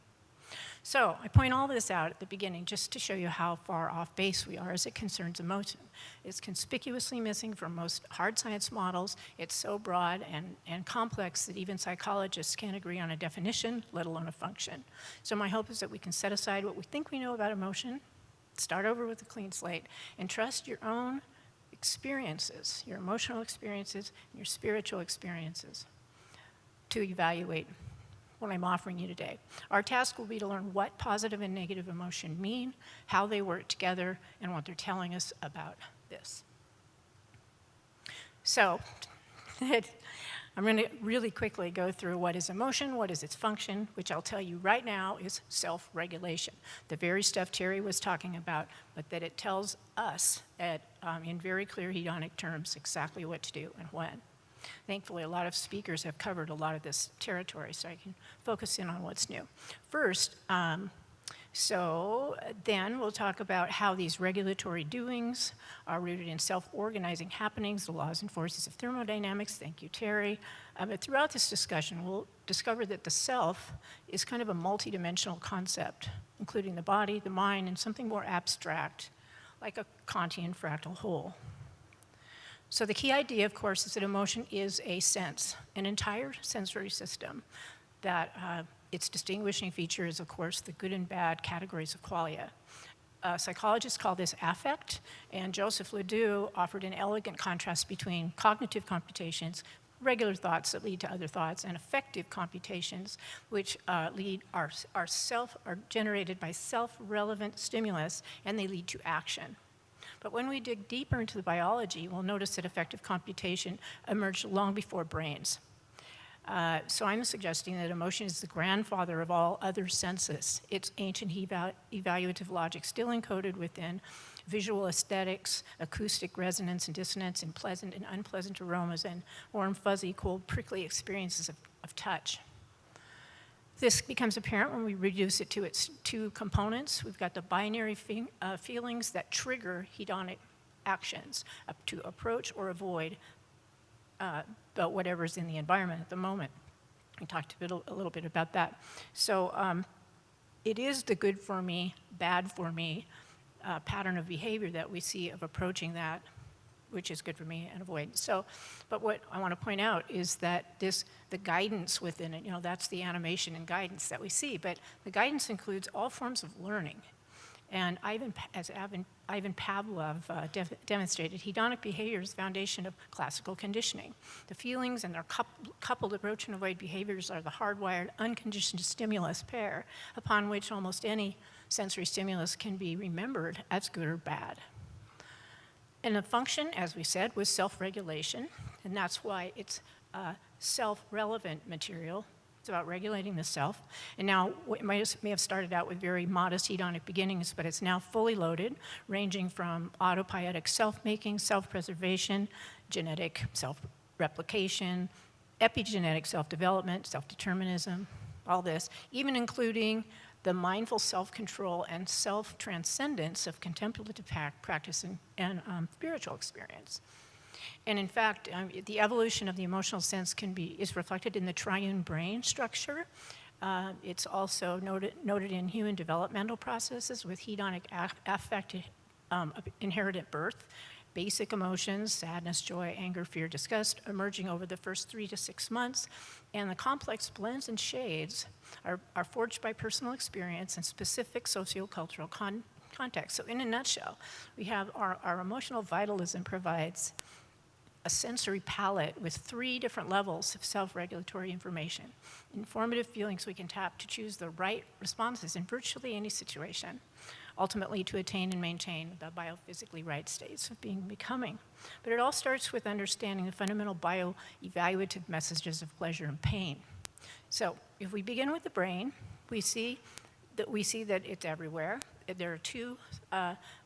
So I point all this out at the beginning just to show you how far off base we are as it concerns emotion. It's conspicuously missing from most hard science models. It's so broad and complex that even psychologists can't agree on a definition, let alone a function. So my hope is that we can set aside what we think we know about emotion, start over with a clean slate, and trust your own experiences, your emotional experiences, and your spiritual experiences to evaluate what I'm offering you today. Our task will be to learn what positive and negative emotion mean, how they work together, and what they're telling us about this. So, I'm going to really quickly go through what is emotion, what is its function, which I'll tell you right now is self-regulation. The very stuff Terry was talking about, but that it tells us in very clear hedonic terms exactly what to do and when. Thankfully, a lot of speakers have covered a lot of this territory, so I can focus in on what's new. First, then we'll talk about how these regulatory doings are rooted in self-organizing happenings, the laws and forces of thermodynamics. Thank you, Terry. But throughout this discussion, we'll discover that the self is kind of a multidimensional concept, including the body, the mind, and something more abstract, like a Kantian fractal whole. So the key idea, of course, is that emotion is a sense, an entire sensory system that its distinguishing feature is, of course, the good and bad categories of qualia. Psychologists call this affect, and Joseph Ledoux offered an elegant contrast between cognitive computations, regular thoughts that lead to other thoughts, and affective computations, which are generated by self-relevant stimulus, and they lead to action. But when we dig deeper into the biology, we'll notice that affective computation emerged long before brains. So I'm suggesting that emotion is the grandfather of all other senses. Its ancient evaluative logic still encoded within visual aesthetics, acoustic resonance and dissonance, and pleasant and unpleasant aromas, and warm, fuzzy, cold, prickly experiences of touch. This becomes apparent when we reduce it to its two components. We've got the binary feelings that trigger hedonic actions to approach or avoid but whatever's in the environment at the moment. We talked a little bit about that. So it is the good for me, bad for me pattern of behavior that we see of approaching that, which is good for me, and avoid. So, but what I want to point out is that the guidance within it, that's the animation and guidance that we see, but the guidance includes all forms of learning. And as Ivan Pavlov demonstrated, hedonic behavior is the foundation of classical conditioning. The feelings and their coupled approach and avoid behaviors are the hardwired, unconditioned stimulus pair upon which almost any sensory stimulus can be remembered as good or bad. And the function, as we said, was self-regulation, and that's why it's self-relevant material. It's about regulating the self. And now, it may have started out with very modest hedonic beginnings, but it's now fully loaded, ranging from autopoietic self-making, self-preservation, genetic self-replication, epigenetic self-development, self-determinism, all this, even including the mindful self-control and self-transcendence of contemplative practice and spiritual experience. And in fact, the evolution of the emotional sense is reflected in the triune brain structure. It's also noted in human developmental processes with hedonic affect inherited at birth. Basic emotions, sadness, joy, anger, fear, disgust, emerging over the first 3 to 6 months. And the complex blends and shades are forged by personal experience and specific sociocultural context. So in a nutshell, we have our emotional vitalism provides a sensory palette with 3 different levels of self-regulatory information. Informative feelings we can tap to choose the right responses in virtually any situation, ultimately to attain and maintain the biophysically right states of being and becoming. But it all starts with understanding the fundamental bioevaluative messages of pleasure and pain. So if we begin with the brain, we see that it's everywhere. There are 2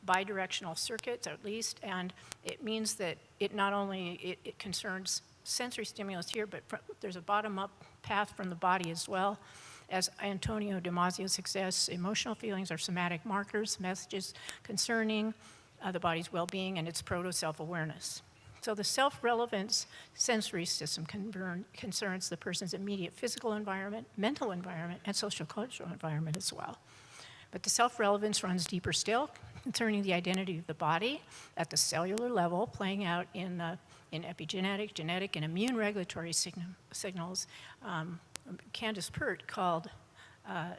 bidirectional circuits, at least, and it means that it not only it concerns sensory stimulus here, but there's a bottom-up path from the body as well. As Antonio Damasio suggests, emotional feelings are somatic markers, messages concerning the body's well-being and its proto-self-awareness. So the self-relevance sensory system concerns the person's immediate physical environment, mental environment, and social-cultural environment as well. But the self-relevance runs deeper still, concerning the identity of the body at the cellular level, playing out in epigenetic, genetic, and immune regulatory signals. Candace Pert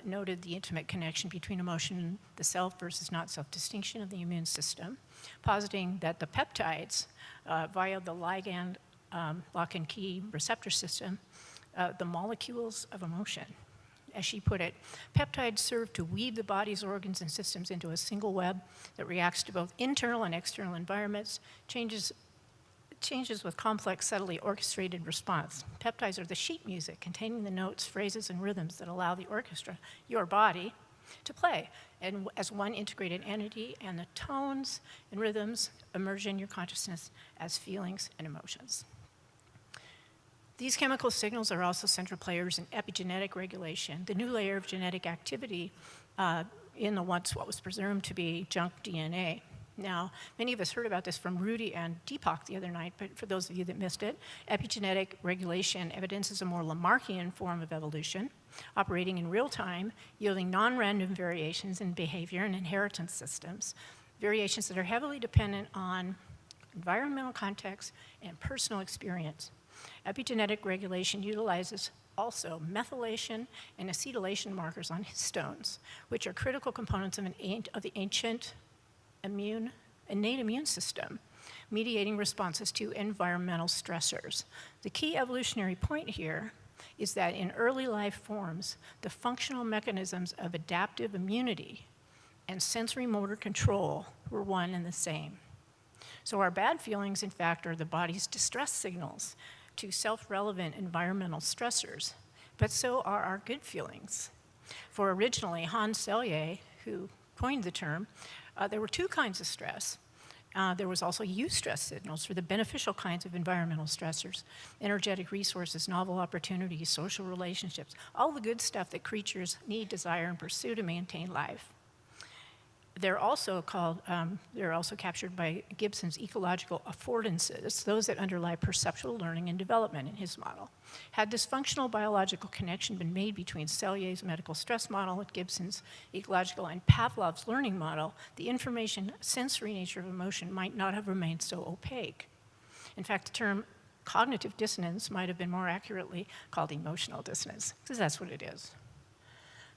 noted the intimate connection between emotion, the self versus not self distinction of the immune system, positing that the peptides via the ligand lock and key receptor system, the molecules of emotion. As she put it, peptides serve to weave the body's organs and systems into a single web that reacts to both internal and external environments, changes with complex, subtly orchestrated response. Peptides are the sheet music containing the notes, phrases, and rhythms that allow the orchestra, your body, to play and as one integrated entity, and the tones and rhythms emerge in your consciousness as feelings and emotions. These chemical signals are also central players in epigenetic regulation, the new layer of genetic activity in the once what was presumed to be junk DNA. Now, many of us heard about this from Rudy and Deepak the other night, but for those of you that missed it, epigenetic regulation evidences a more Lamarckian form of evolution, operating in real time, yielding non-random variations in behavior and inheritance systems, variations that are heavily dependent on environmental context and personal experience. Epigenetic regulation utilizes also methylation and acetylation markers on histones, which are critical components of the ancient innate immune system, mediating responses to environmental stressors. The key evolutionary point here is that in early life forms, the functional mechanisms of adaptive immunity and sensory motor control were one and the same. So our bad feelings, in fact, are the body's distress signals to self-relevant environmental stressors, but so are our good feelings. For originally, Hans Selye, who coined the term, there were 2 kinds of stress. There was also eustress signals for the beneficial kinds of environmental stressors, energetic resources, novel opportunities, social relationships, all the good stuff that creatures need, desire, and pursue to maintain life. They're also captured by Gibson's ecological affordances, those that underlie perceptual learning and development in his model. Had this functional biological connection been made between Selye's medical stress model and Gibson's ecological and Pavlov's learning model, the information sensory nature of emotion might not have remained so opaque. In fact, the term cognitive dissonance might have been more accurately called emotional dissonance, because that's what it is.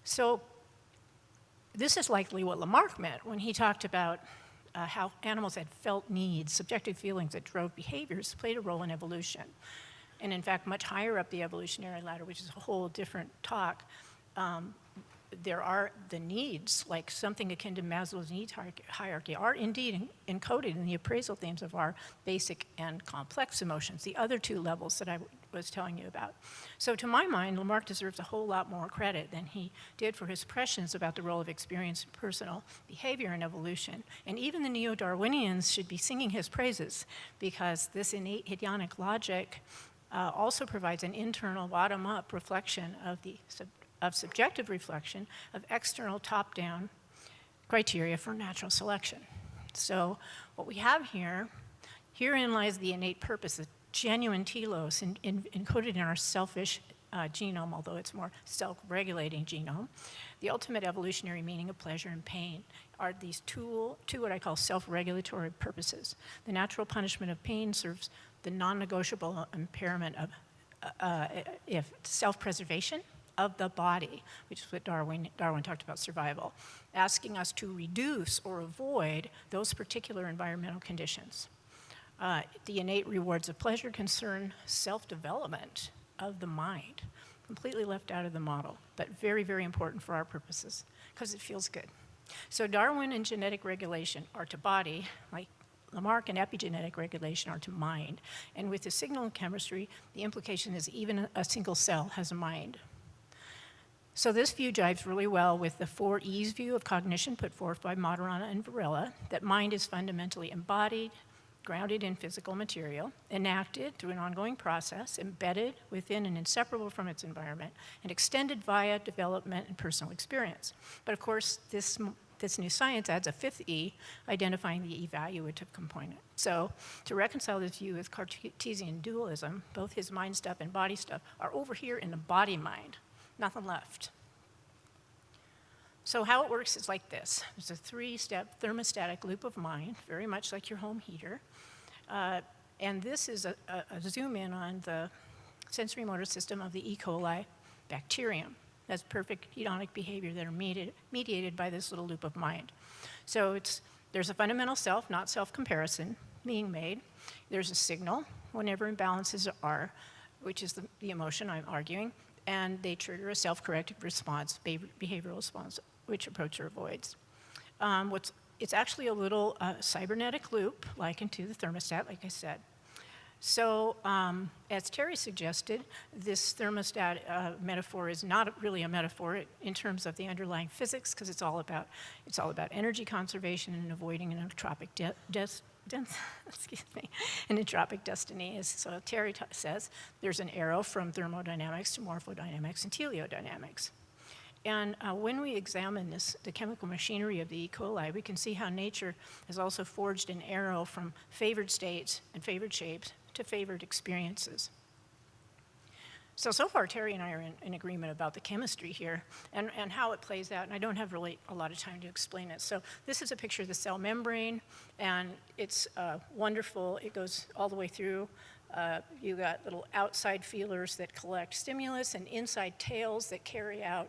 So this is likely what Lamarck meant when he talked about how animals had felt needs, subjective feelings that drove behaviors, played a role in evolution. And in fact, much higher up the evolutionary ladder, which is a whole different talk, there are the needs, like something akin to Maslow's needs hierarchy, are indeed encoded in the appraisal themes of our basic and complex emotions, the other 2 levels that I was telling you about. So to my mind, Lamarck deserves a whole lot more credit than he did for his prescience about the role of experience in personal behavior and evolution. And even the neo-Darwinians should be singing his praises, because this innate hedonic logic also provides an internal bottom-up reflection of subjective reflection of external top-down criteria for natural selection. So what we have here Herein lies the innate purpose, the genuine telos encoded in our selfish genome, although it's more self-regulating genome. The ultimate evolutionary meaning of pleasure and pain are these two what I call self-regulatory purposes. The natural punishment of pain serves the non-negotiable impairment of self-preservation of the body, which is what Darwin talked about survival, asking us to reduce or avoid those particular environmental conditions. The innate rewards of pleasure concern self-development of the mind, completely left out of the model, but very, very important for our purposes because it feels good. So Darwin and genetic regulation are to body, like Lamarck and epigenetic regulation are to mind. And with the signal chemistry, the implication is even a single cell has a mind. So this view jives really well with the 4 E's view of cognition put forth by Maturana and Varela, that mind is fundamentally embodied, grounded in physical material, enacted through an ongoing process, embedded within and inseparable from its environment, and extended via development and personal experience. But of course, this new science adds a 5th E, identifying the evaluative component. So to reconcile this view with Cartesian dualism, both his mind stuff and body stuff are over here in the body mind, nothing left. So how it works is like this. There's a 3-step thermostatic loop of mind, very much like your home heater. And this is a zoom in on the sensory motor system of the E. coli bacterium. That's perfect hedonic behavior that are mediated by this little loop of mind. So there's a fundamental self, not self-comparison, being made. There's a signal whenever imbalances are, which is the emotion I'm arguing, and they trigger a self-corrective response, behavioral response, which approacher avoids. It's actually a little cybernetic loop likened to the thermostat, like I said. So as Terry suggested, this thermostat metaphor is not really a metaphor in terms of the underlying physics, because it's all about energy conservation and avoiding an entropic an entropic destiny. So Terry says there's an arrow from thermodynamics to morphodynamics and teleodynamics. And when we examine the chemical machinery of the E. coli, we can see how nature has also forged an arrow from favored states and favored shapes to favored experiences. So far, Terry and I are in agreement about the chemistry here and how it plays out, and I don't have really a lot of time to explain it. So this is a picture of the cell membrane, and it's wonderful. It goes all the way through. You got little outside feelers that collect stimulus and inside tails that carry out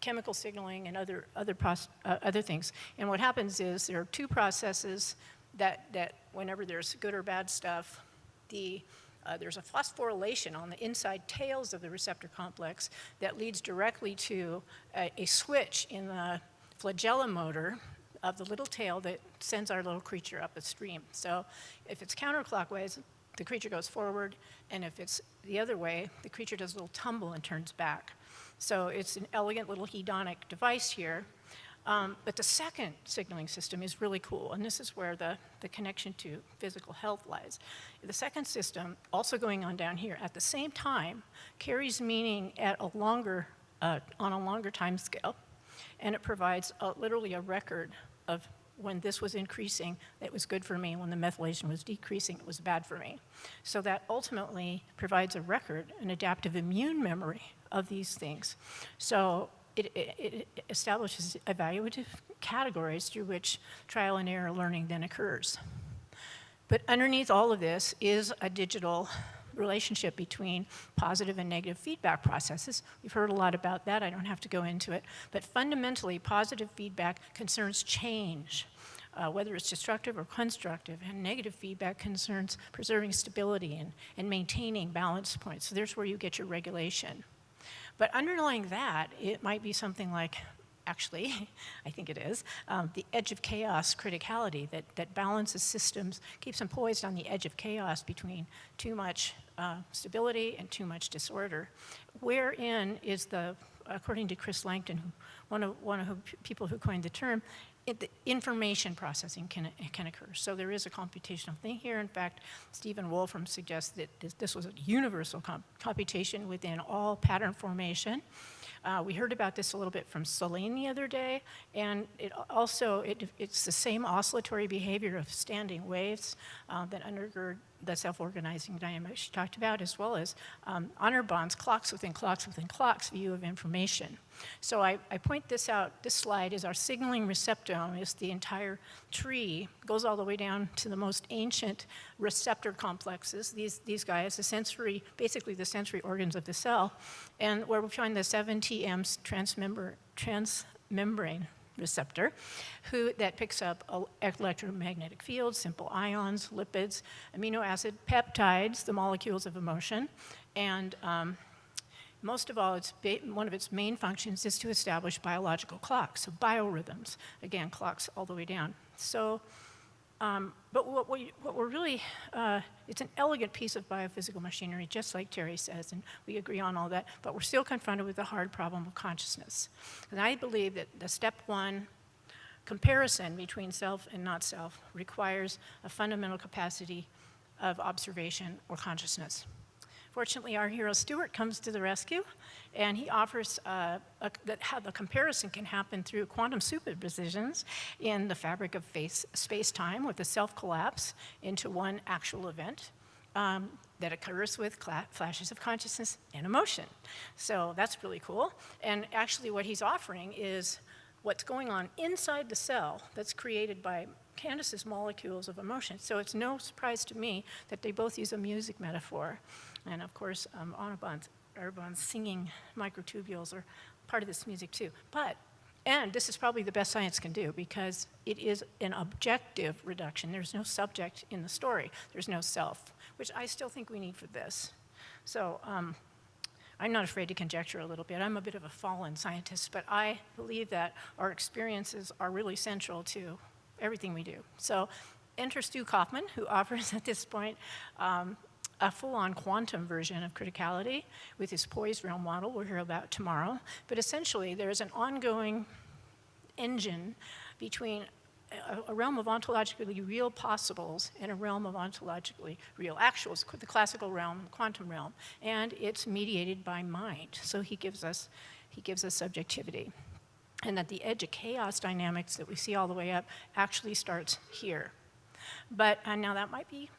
chemical signaling and other things. And what happens is there are 2 processes that whenever there's good or bad stuff, there's a phosphorylation on the inside tails of the receptor complex that leads directly to a switch in the flagellum motor of the little tail that sends our little creature up a stream. So if it's counterclockwise, the creature goes forward, and if it's the other way, the creature does a little tumble and turns back. So it's an elegant little hedonic device here. But the second signaling system is really cool, and this is where the connection to physical health lies. The second system, also going on down here, at the same time, carries meaning at on a longer time scale, and it provides literally a record of when this was increasing, it was good for me. When the methylation was decreasing, it was bad for me. So that ultimately provides a record, an adaptive immune memory of these things. So it establishes evaluative categories through which trial and error learning then occurs. But underneath all of this is a digital relationship between positive and negative feedback processes. We've heard a lot about that. I don't have to go into it. But fundamentally, positive feedback concerns change, whether it's destructive or constructive, and negative feedback concerns preserving stability and maintaining balance points. So there's where you get your regulation. But underlying that, it might be something like, actually, I think it is, the edge of chaos criticality that balances systems, keeps them poised on the edge of chaos between too much stability and too much disorder. Wherein is according to Chris Langton, one of the people who coined the term, the information processing can occur. So there is a computational thing here. In fact, Stephen Wolfram suggests that this was a universal computation within all pattern formation. We heard about this a little bit from Celine the other day, and it's the same oscillatory behavior of standing waves that undergird the self-organizing dynamics she talked about, as well as honor bonds, clocks within clocks within clocks view of information. So I point this out. This slide is our signaling receptome. It's the entire tree, goes all the way down to the most ancient receptor complexes. These guys, basically the sensory organs of the cell, and where we find the 7 TMs transmembrane receptor, that picks up electromagnetic fields, simple ions, lipids, amino acid peptides, the molecules of emotion, and most of all, one of its main functions is to establish biological clocks, so biorhythms, again, clocks all the way down. So, but what we're really, it's an elegant piece of biophysical machinery, just like Terry says, and we agree on all that, but we're still confronted with the hard problem of consciousness. And I believe that the step one comparison between self and not self requires a fundamental capacity of observation or consciousness. Fortunately, our hero Stuart comes to the rescue, and he offers how the comparison can happen through quantum superpositions in the fabric of space-time with a self-collapse into one actual event that occurs with flashes of consciousness and emotion. So that's really cool. And actually what he's offering is what's going on inside the cell that's created by Candace's molecules of emotion. So it's no surprise to me that they both use a music metaphor. And of course, Audubon's singing microtubules are part of this music too. And this is probably the best science can do because it is an objective reduction. There's no subject in the story. There's no self, which I still think we need for this. So I'm not afraid to conjecture a little bit. I'm a bit of a fallen scientist, but I believe that our experiences are really central to everything we do. So enter Stu Kaufman, who offers at this point a full-on quantum version of criticality with his poised realm model we'll hear about tomorrow. But essentially, there's an ongoing engine between a realm of ontologically real possibles and a realm of ontologically real actuals, the classical realm, the quantum realm, and it's mediated by mind. So he gives us subjectivity. And that the edge of chaos dynamics that we see all the way up actually starts here. But now that might be,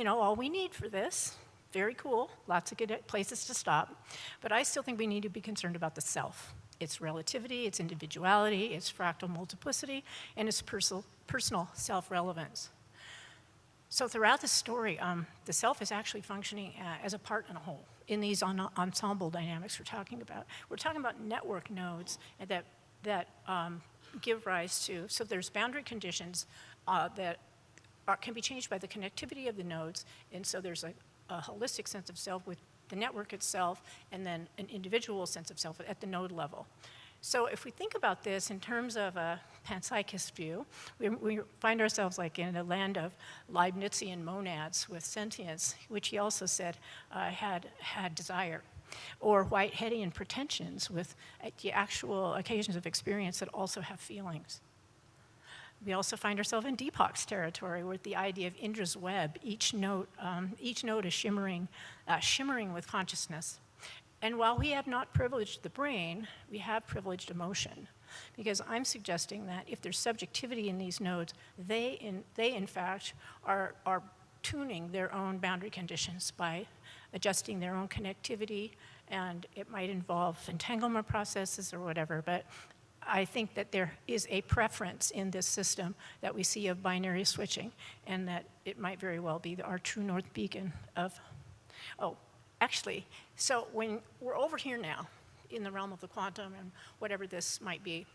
all we need for this. Very cool, lots of good places to stop. But I still think we need to be concerned about the self, its relativity, its individuality, its fractal multiplicity, and its personal self-relevance. So throughout the story, the self is actually functioning as a part and a whole in these ensemble dynamics we're talking about. We're talking about network nodes that give rise to, so there's boundary conditions that can be changed by the connectivity of the nodes, and so there's a holistic sense of self with the network itself, and then an individual sense of self at the node level. So if we think about this in terms of a panpsychist view, we find ourselves like in a land of Leibnizian monads with sentience, which he also said had desire, or Whiteheadian pretensions with the actual occasions of experience that also have feelings. We also find ourselves in Deepak's territory with the idea of Indra's web. Each note is shimmering with consciousness. And while we have not privileged the brain, we have privileged emotion. Because I'm suggesting that if there's subjectivity in these nodes, they in fact are tuning their own boundary conditions by adjusting their own connectivity, and it might involve entanglement processes or whatever, but I think that there is a preference in this system that we see of binary switching, and that it might very well be our true north beacon of, so when we're over here now in the realm of the quantum and whatever this might be,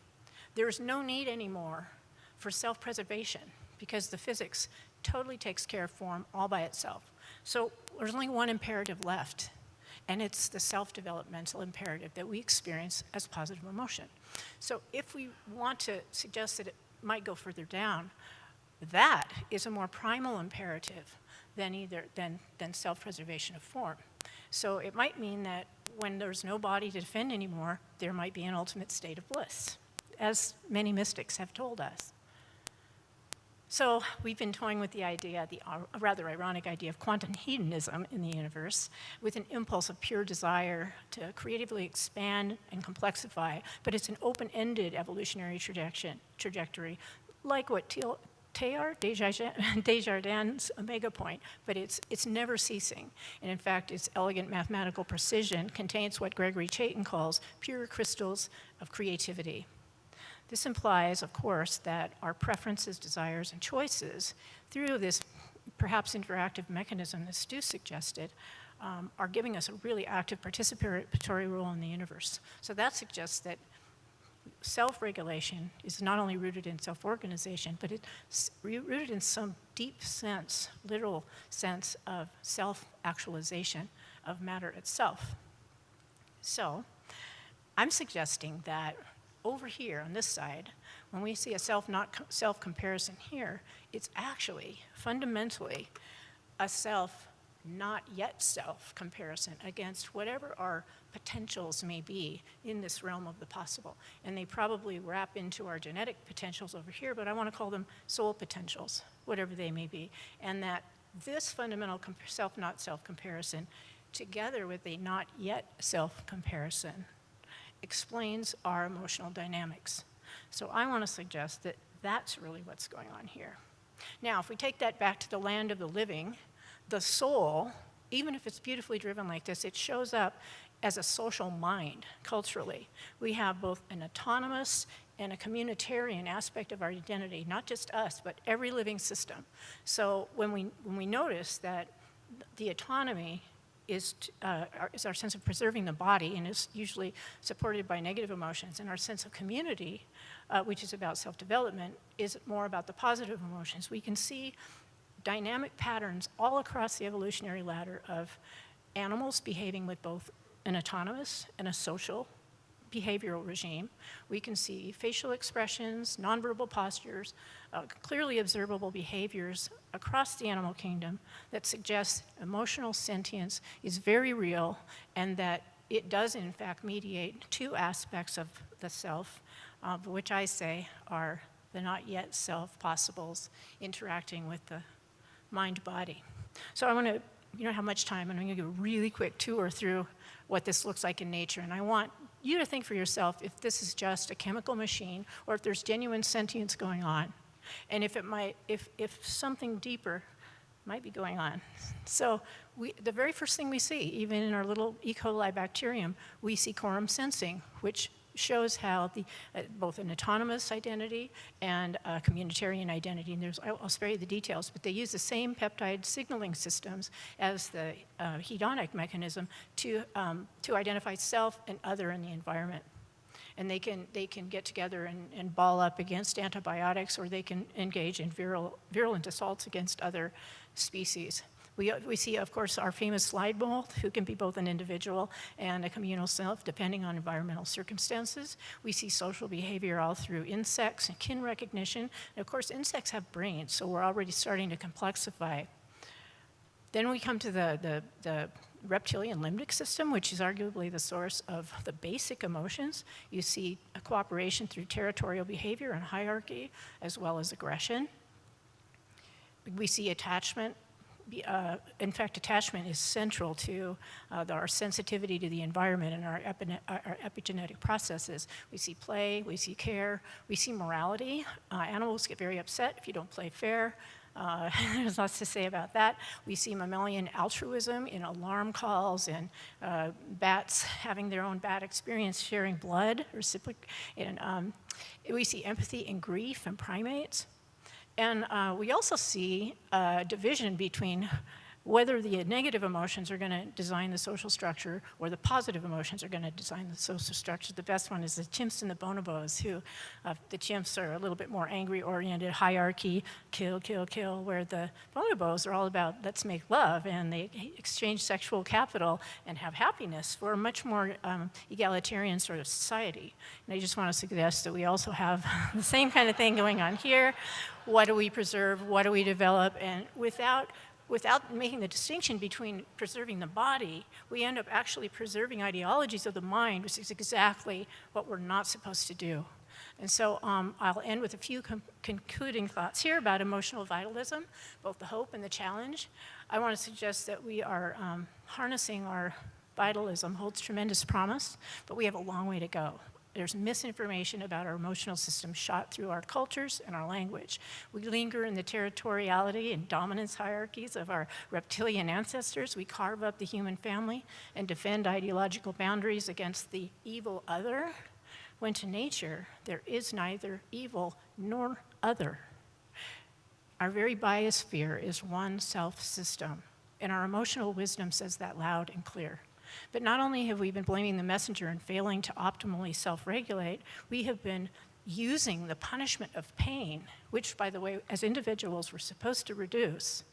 there's no need anymore for self-preservation because the physics totally takes care of form all by itself. So there's only one imperative left, and it's the self-developmental imperative that we experience as positive emotion. So if we want to suggest that it might go further down, that is a more primal imperative than self-preservation of form. So it might mean that when there's no body to defend anymore, there might be an ultimate state of bliss, as many mystics have told us. So we've been toying with the idea, the rather ironic idea of quantum hedonism in the universe, with an impulse of pure desire to creatively expand and complexify, but it's an open-ended evolutionary trajectory, like what Desjardins' omega point, but it's never ceasing. And in fact, its elegant mathematical precision contains what Gregory Chaitin calls pure crystals of creativity. This implies, of course, that our preferences, desires, and choices, through this perhaps interactive mechanism that Stu suggested, are giving us a really active participatory role in the universe. So that suggests that self-regulation is not only rooted in self-organization, but it's rooted in some deep sense, literal sense of self-actualization of matter itself. So I'm suggesting that over here on this side, when we see a self-not-self comparison here, it's actually fundamentally a self-not-yet-self comparison against whatever our potentials may be in this realm of the possible. And they probably wrap into our genetic potentials over here, but I want to call them soul potentials, whatever they may be. And that this fundamental self-not-self comparison, together with a not-yet-self comparison, explains our emotional dynamics. So I want to suggest that that's really what's going on here. Now, if we take that back to the land of the living, the soul, even if it's beautifully driven like this, it shows up as a social mind culturally. We have both an autonomous and a communitarian aspect of our identity, not just us, but every living system. So when we notice that the autonomy is our sense of preserving the body, and is usually supported by negative emotions, and our sense of community, which is about self-development, is more about the positive emotions. We can see dynamic patterns all across the evolutionary ladder of animals behaving with both an autonomous and a social behavioral regime. We can see facial expressions, nonverbal postures, clearly observable behaviors across the animal kingdom that suggest emotional sentience is very real, and that it does in fact mediate two aspects of the self, which I say are the not yet self possibles interacting with the mind-body. So I want to, you don't have much time, and I'm going to give a really quick tour through what this looks like in nature, and I want you to think for yourself if this is just a chemical machine or if there's genuine sentience going on, and if something deeper might be going on. So the very first thing we see, even in our little E. coli bacterium, we see quorum sensing, which shows how both an autonomous identity and a communitarian identity, and I'll spare you the details, but they use the same peptide signaling systems as the hedonic mechanism to identify self and other in the environment. And they can get together and ball up against antibiotics, or they can engage in virulent assaults against other species. We see, of course, our famous slide mold, who can be both an individual and a communal self, depending on environmental circumstances. We see social behavior all through insects and kin recognition. And of course, insects have brains, so we're already starting to complexify. Then we come to the reptilian limbic system, which is arguably the source of the basic emotions. You see a cooperation through territorial behavior and hierarchy, as well as aggression. We see attachment. In fact, attachment is central to our sensitivity to the environment and our epigenetic processes. We see play, we see care, we see morality. Animals get very upset if you don't play fair. There's lots to say about that. We see mammalian altruism in alarm calls, and bats having their own bat experience, sharing blood, and we see empathy in grief in primates. And we also see division between whether the negative emotions are going to design the social structure or the positive emotions are going to design the social structure. The best one is the chimps and the bonobos, who the chimps are a little bit more angry-oriented, hierarchy, kill, kill, kill, where the bonobos are all about let's make love, and they exchange sexual capital and have happiness for a much more egalitarian sort of society. And I just want to suggest that we also have the same kind of thing going on here. What do we preserve? What do we develop? And without making the distinction between preserving the body, we end up actually preserving ideologies of the mind, which is exactly what we're not supposed to do. And so I'll end with a few concluding thoughts here about emotional vitalism, both the hope and the challenge. I want to suggest that we are harnessing our vitalism holds tremendous promise, but we have a long way to go. There's misinformation about our emotional system shot through our cultures and our language. We linger in the territoriality and dominance hierarchies of our reptilian ancestors. We carve up the human family and defend ideological boundaries against the evil other, when to nature there is neither evil nor other. Our very biosphere is one self-system, and our emotional wisdom says that loud and clear. But not only have we been blaming the messenger and failing to optimally self-regulate, we have been using the punishment of pain, which, by the way, as individuals, we're supposed to reduce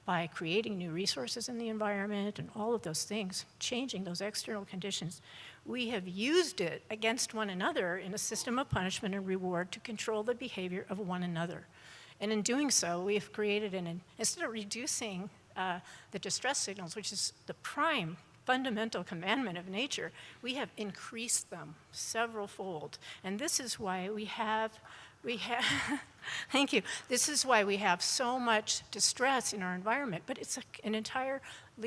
by creating new resources in the environment and all of those things, changing those external conditions. We have used it against one another in a system of punishment and reward to control the behavior of one another. And in doing so, we have created instead of reducing the distress signals, which is the prime fundamental commandment of nature, we have increased them several-fold. And this is why we have thank you. This is why we have so much distress in our environment, but it's an entirely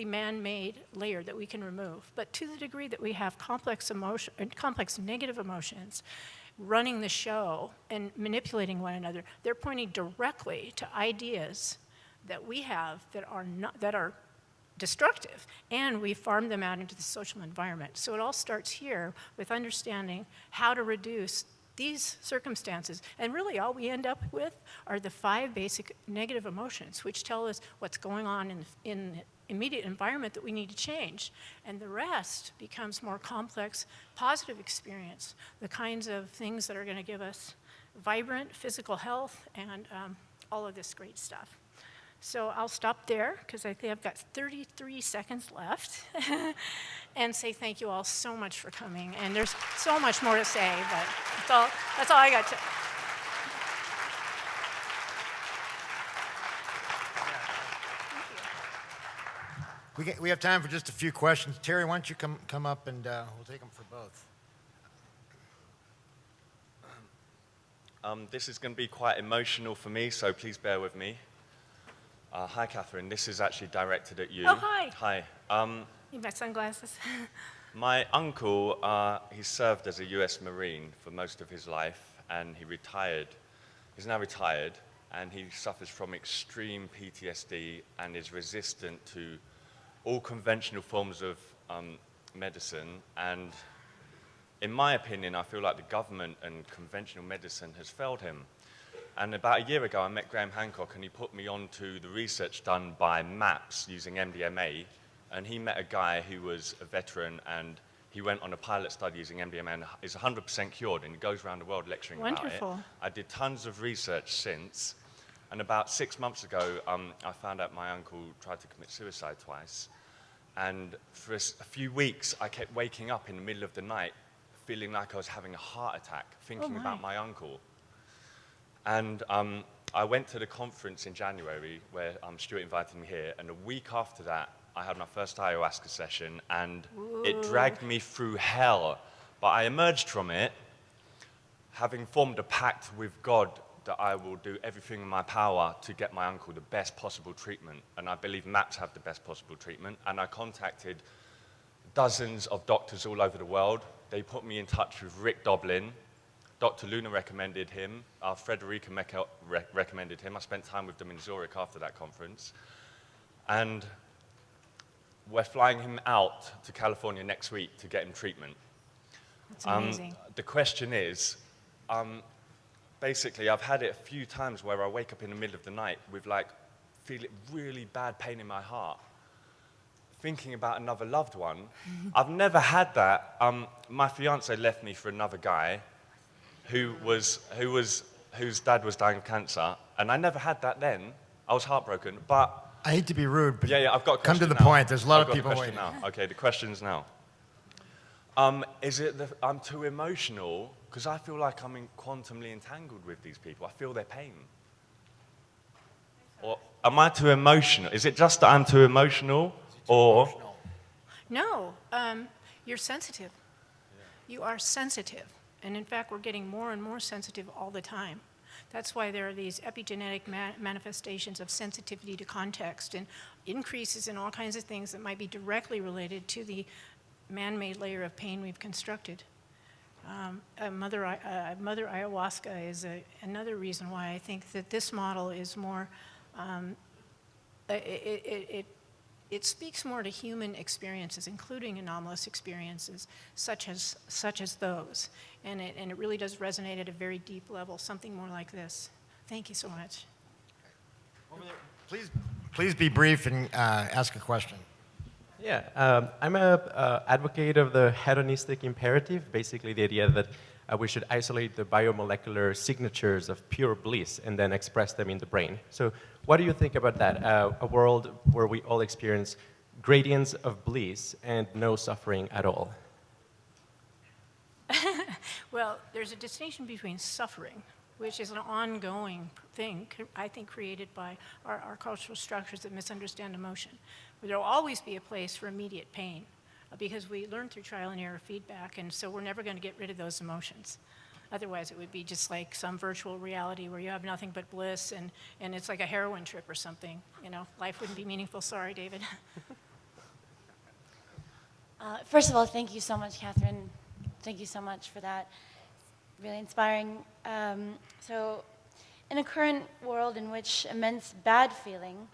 man-made layer that we can remove. But to the degree that we have complex negative emotions running the show and manipulating one another, they're pointing directly to ideas that we have that are destructive, and we farm them out into the social environment. So it all starts here with understanding how to reduce these circumstances. And really all we end up with are the 5 basic negative emotions, which tell us what's going on in the immediate environment that we need to change. And the rest becomes more complex, positive experience, the kinds of things that are going to give us vibrant physical health and all of this great stuff. So I'll stop there because I think I've got 33 seconds left and say thank you all so much for coming. And there's so much more to say, but that's all I got to. We have time for just a few questions. Terry, why don't you come up and we'll take them for both. This is going to be quite emotional for me, so please bear with me. Hi, Katherine. This is actually directed at you. Oh, hi. Hi. Need my sunglasses. My uncle, he served as a U.S. Marine for most of his life, and he retired. He's now retired, and he suffers from extreme PTSD and is resistant to all conventional forms of medicine. And in my opinion, I feel like the government and conventional medicine has failed him. And about a year ago, I met Graham Hancock, and he put me on to the research done by MAPS using MDMA. And he met a guy who was a veteran, and he went on a pilot study using MDMA and is 100% cured, and he goes around the world lecturing Wonderful. about it. I did tons of research since, and about 6 months ago, I found out my uncle tried to commit suicide twice. And for a few weeks, I kept waking up in the middle of the night, feeling like I was having a heart attack, thinking about my uncle. And I went to the conference in January where Stuart invited me here, and a week after that, I had my first ayahuasca session, and it dragged me through hell. But I emerged from it having formed a pact with God that I will do everything in my power to get my uncle the best possible treatment. And I believe MAPS have the best possible treatment. And I contacted dozens of doctors all over the world. They put me in touch with Rick Doblin. Dr. Luna recommended him. Frederica recommended him. I spent time with them in Zurich after that conference. And we're flying him out to California next week to get him treatment. That's amazing. The question is, basically, I've had it a few times where I wake up in the middle of the night with feeling really bad pain in my heart, thinking about another loved one. I've never had that. My fiance left me for another guy whose dad was dying of cancer, and I never had that then. I was heartbroken, but I hate to be rude, but yeah, I've got a come to question the now. point. There's a lot I've of got people the question waiting. now. Okay, the question's now. Is it that I'm too emotional? Because I feel like I'm quantumly entangled with these people. I feel their pain. Or am I too emotional? Is it just that I'm too emotional? No, you're sensitive. You are sensitive. And in fact, we're getting more and more sensitive all the time. That's why there are these epigenetic manifestations of sensitivity to context and increases in all kinds of things that might be directly related to the man-made layer of pain we've constructed. Mother ayahuasca is another reason why I think that this model is more, it speaks more to human experiences, including anomalous experiences, such as those. And it really does resonate at a very deep level, something more like this. Thank you so much. Over there. Please be brief and ask a question. Yeah, I'm an advocate of the hedonistic imperative, basically the idea that we should isolate the biomolecular signatures of pure bliss and then express them in the brain. So what do you think about that? A world where we all experience gradients of bliss and no suffering at all? Well, there's a distinction between suffering, which is an ongoing thing, I think, created by our cultural structures that misunderstand emotion. There will always be a place for immediate pain because we learn through trial and error feedback, and so we're never going to get rid of those emotions. Otherwise, it would be just like some virtual reality where you have nothing but bliss, and it's like a heroin trip or something. You know, life wouldn't be meaningful. Sorry, David. First of all, thank you so much, Catherine. Thank you so much for that. Really inspiring. So, in a current world in which immense bad feeling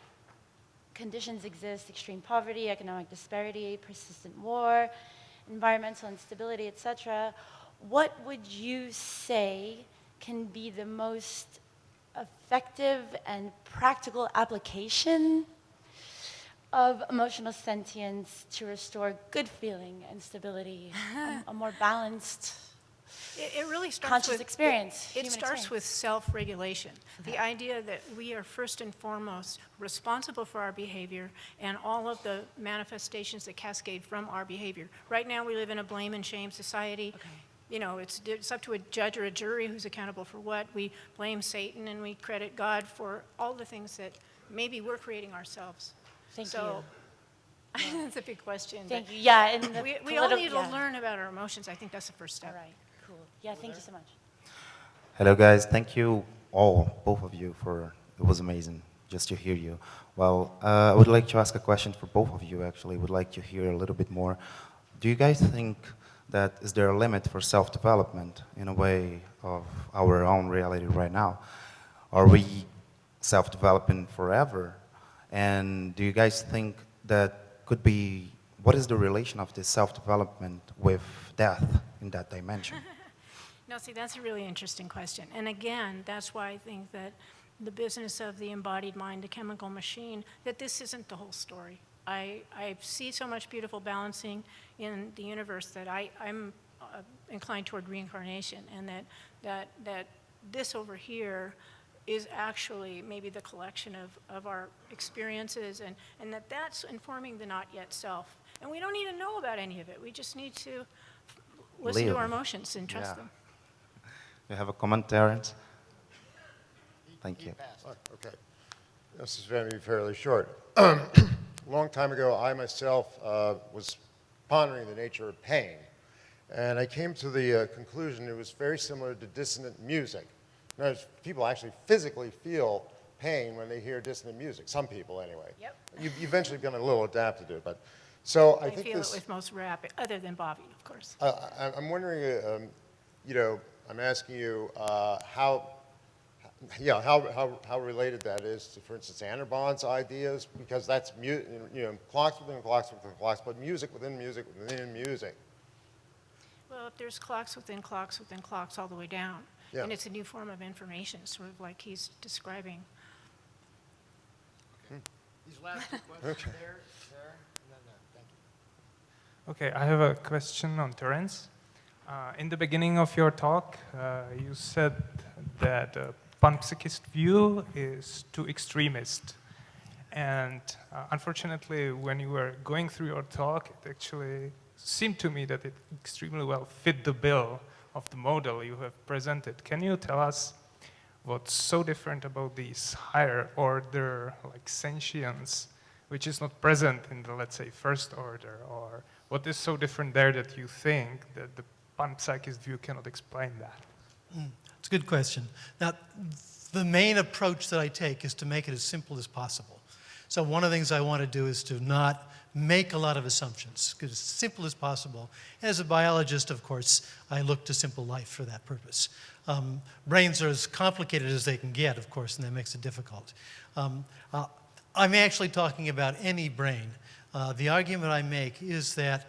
conditions exist, extreme poverty, economic disparity, persistent war, environmental instability, etc., what would you say can be the most effective and practical application of emotional sentience to restore good feeling and stability, a more balanced, It really starts conscious with experience? It human starts experience. with self-regulation. The idea that we are first and foremost responsible for our behavior and all of the manifestations that cascade from our behavior. Right now, we live in a blame and shame society. Okay. You know, it's up to a judge or a jury who's accountable for what. We blame Satan and we credit God for all the things that maybe we're creating ourselves. Thank So, you. that's a big question. Thank you. Yeah, and We all need to learn about our emotions. I think that's the first step. All right, cool. Yeah, thank you so much. Hello, guys. Thank you all, both of you, for it was amazing just to hear you. Well, I would like to ask a question for both of you. Actually, would like to hear a little bit more. Do you guys think that is there a limit for self-development in a way of our own reality right now? Are we self-developing forever? And do you guys think that could be, what is the relation of this self-development with death in that dimension? No, see, that's a really interesting question. And again, that's why I think that the business of the embodied mind, the chemical machine, that this isn't the whole story. I see so much beautiful balancing in the universe that I'm inclined toward reincarnation, and that this over here is actually maybe the collection of our experiences, and that's informing the not yet self. And we don't need to know about any of it. We just need to listen to our emotions and trust them. You have a comment, Terrence? Thank you. Okay. This is going to be fairly short. A long time ago, I myself was pondering the nature of pain. And I came to the conclusion it was very similar to dissonant music. Now, people actually physically feel pain when they hear dissonant music. Some people, anyway. Yep. You eventually become a little adapted to it. But so I think feel this. it with most rap, other than Bobby, of course. I'm wondering, you know, I'm asking you how related that is to, for instance, Anderbon's ideas, because that's clocks within clocks within clocks, but music within music within music. Well, if there's clocks within clocks within clocks all the way down, Yeah. and it's a new form of information, sort of like he's describing. These last two questions there, and then there. Thank you. Okay, I have a question on Terrence. In the beginning of your talk, you said that panpsychist view is too extremist. And unfortunately, when you were going through your talk, it actually seemed to me that it extremely well fit the bill of the model you have presented. Can you tell us what's so different about these higher order, like sentience, which is not present in the, let's say, first order? Or what is so different there that you think that the panpsychist view cannot explain that. It's a good question. Now, the main approach that I take is to make it as simple as possible. So one of the things I want to do is to not make a lot of assumptions, as simple as possible. As a biologist, of course, I look to simple life for that purpose. Brains are as complicated as they can get, of course, and that makes it difficult. I'm actually talking about any brain. The argument I make is that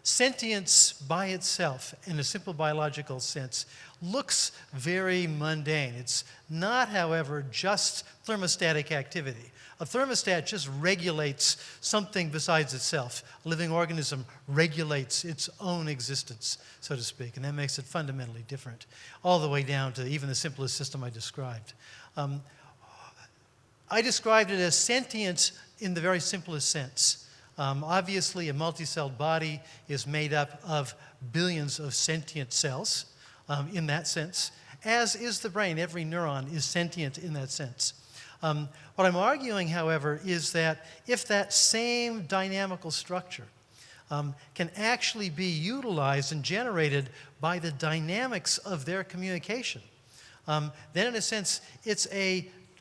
sentience by itself, in a simple biological sense, looks very mundane. It's not, however, just thermostatic activity. A thermostat just regulates something besides itself. A living organism regulates its own existence, so to speak, and that makes it fundamentally different, all the way down to even the simplest system I described. I described it as sentience in the very simplest sense. Obviously, a multicelled body is made up of billions of sentient cells in that sense, as is the brain. Every neuron is sentient in that sense. What I'm arguing, however, is that if that same dynamical structure can actually be utilized and generated by the dynamics of their communication, then in a sense it's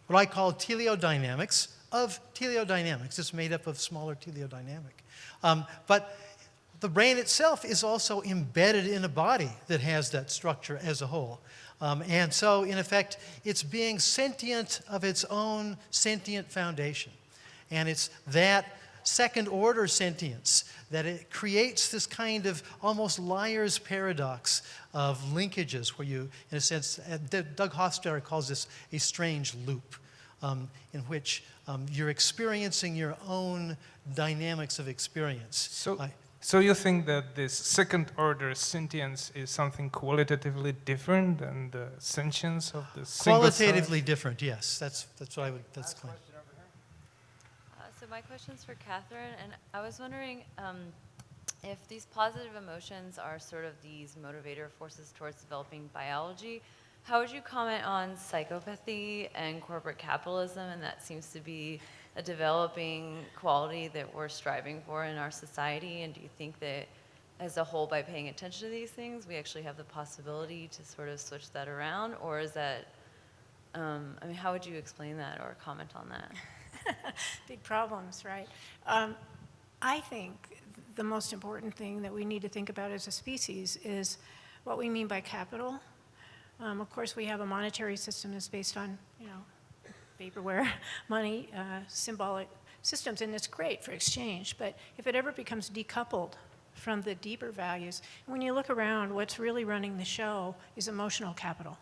what I call teleodynamics of teleodynamics. It's made up of smaller teleodynamic. But the brain itself is also embedded in a body that has that structure as a whole. And so, in effect, it's being sentient of its own sentient foundation. And it's that second-order sentience that it creates this kind of almost liar's paradox of linkages where you, in a sense, Doug Hofstadter calls this a strange loop, in which you're experiencing your own dynamics of experience. So you think that this second-order sentience is something qualitatively different than the sentience of the single Qualitatively different, yes. That's what I would claim. So my question's for Katherine, and I was wondering if these positive emotions are sort of these motivator forces towards developing biology, how would you comment on psychopathy and corporate capitalism? And that seems to be a developing quality that we're striving for in our society. And do you think that as a whole, by paying attention to these things, we actually have the possibility to sort of switch that around? Or is that, I mean, how would you explain that or comment on that? Big problems, right? I think the most important thing that we need to think about as a species is what we mean by capital. Of course, we have a monetary system that's based on, paperware, money, symbolic systems, and it's great for exchange. But if it ever becomes decoupled from the deeper values, when you look around, what's really running the show is emotional capital.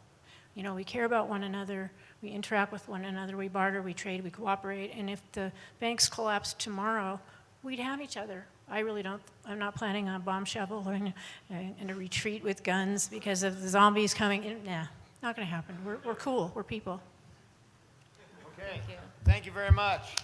We care about one another, we interact with one another, we barter, we trade, we cooperate, and if the banks collapsed tomorrow, we'd have each other. I really don't, I'm not planning on a bomb shovel or in a retreat with guns because of the zombies coming in. Nah, not gonna happen. We're cool, we're people. Okay, thank you very much.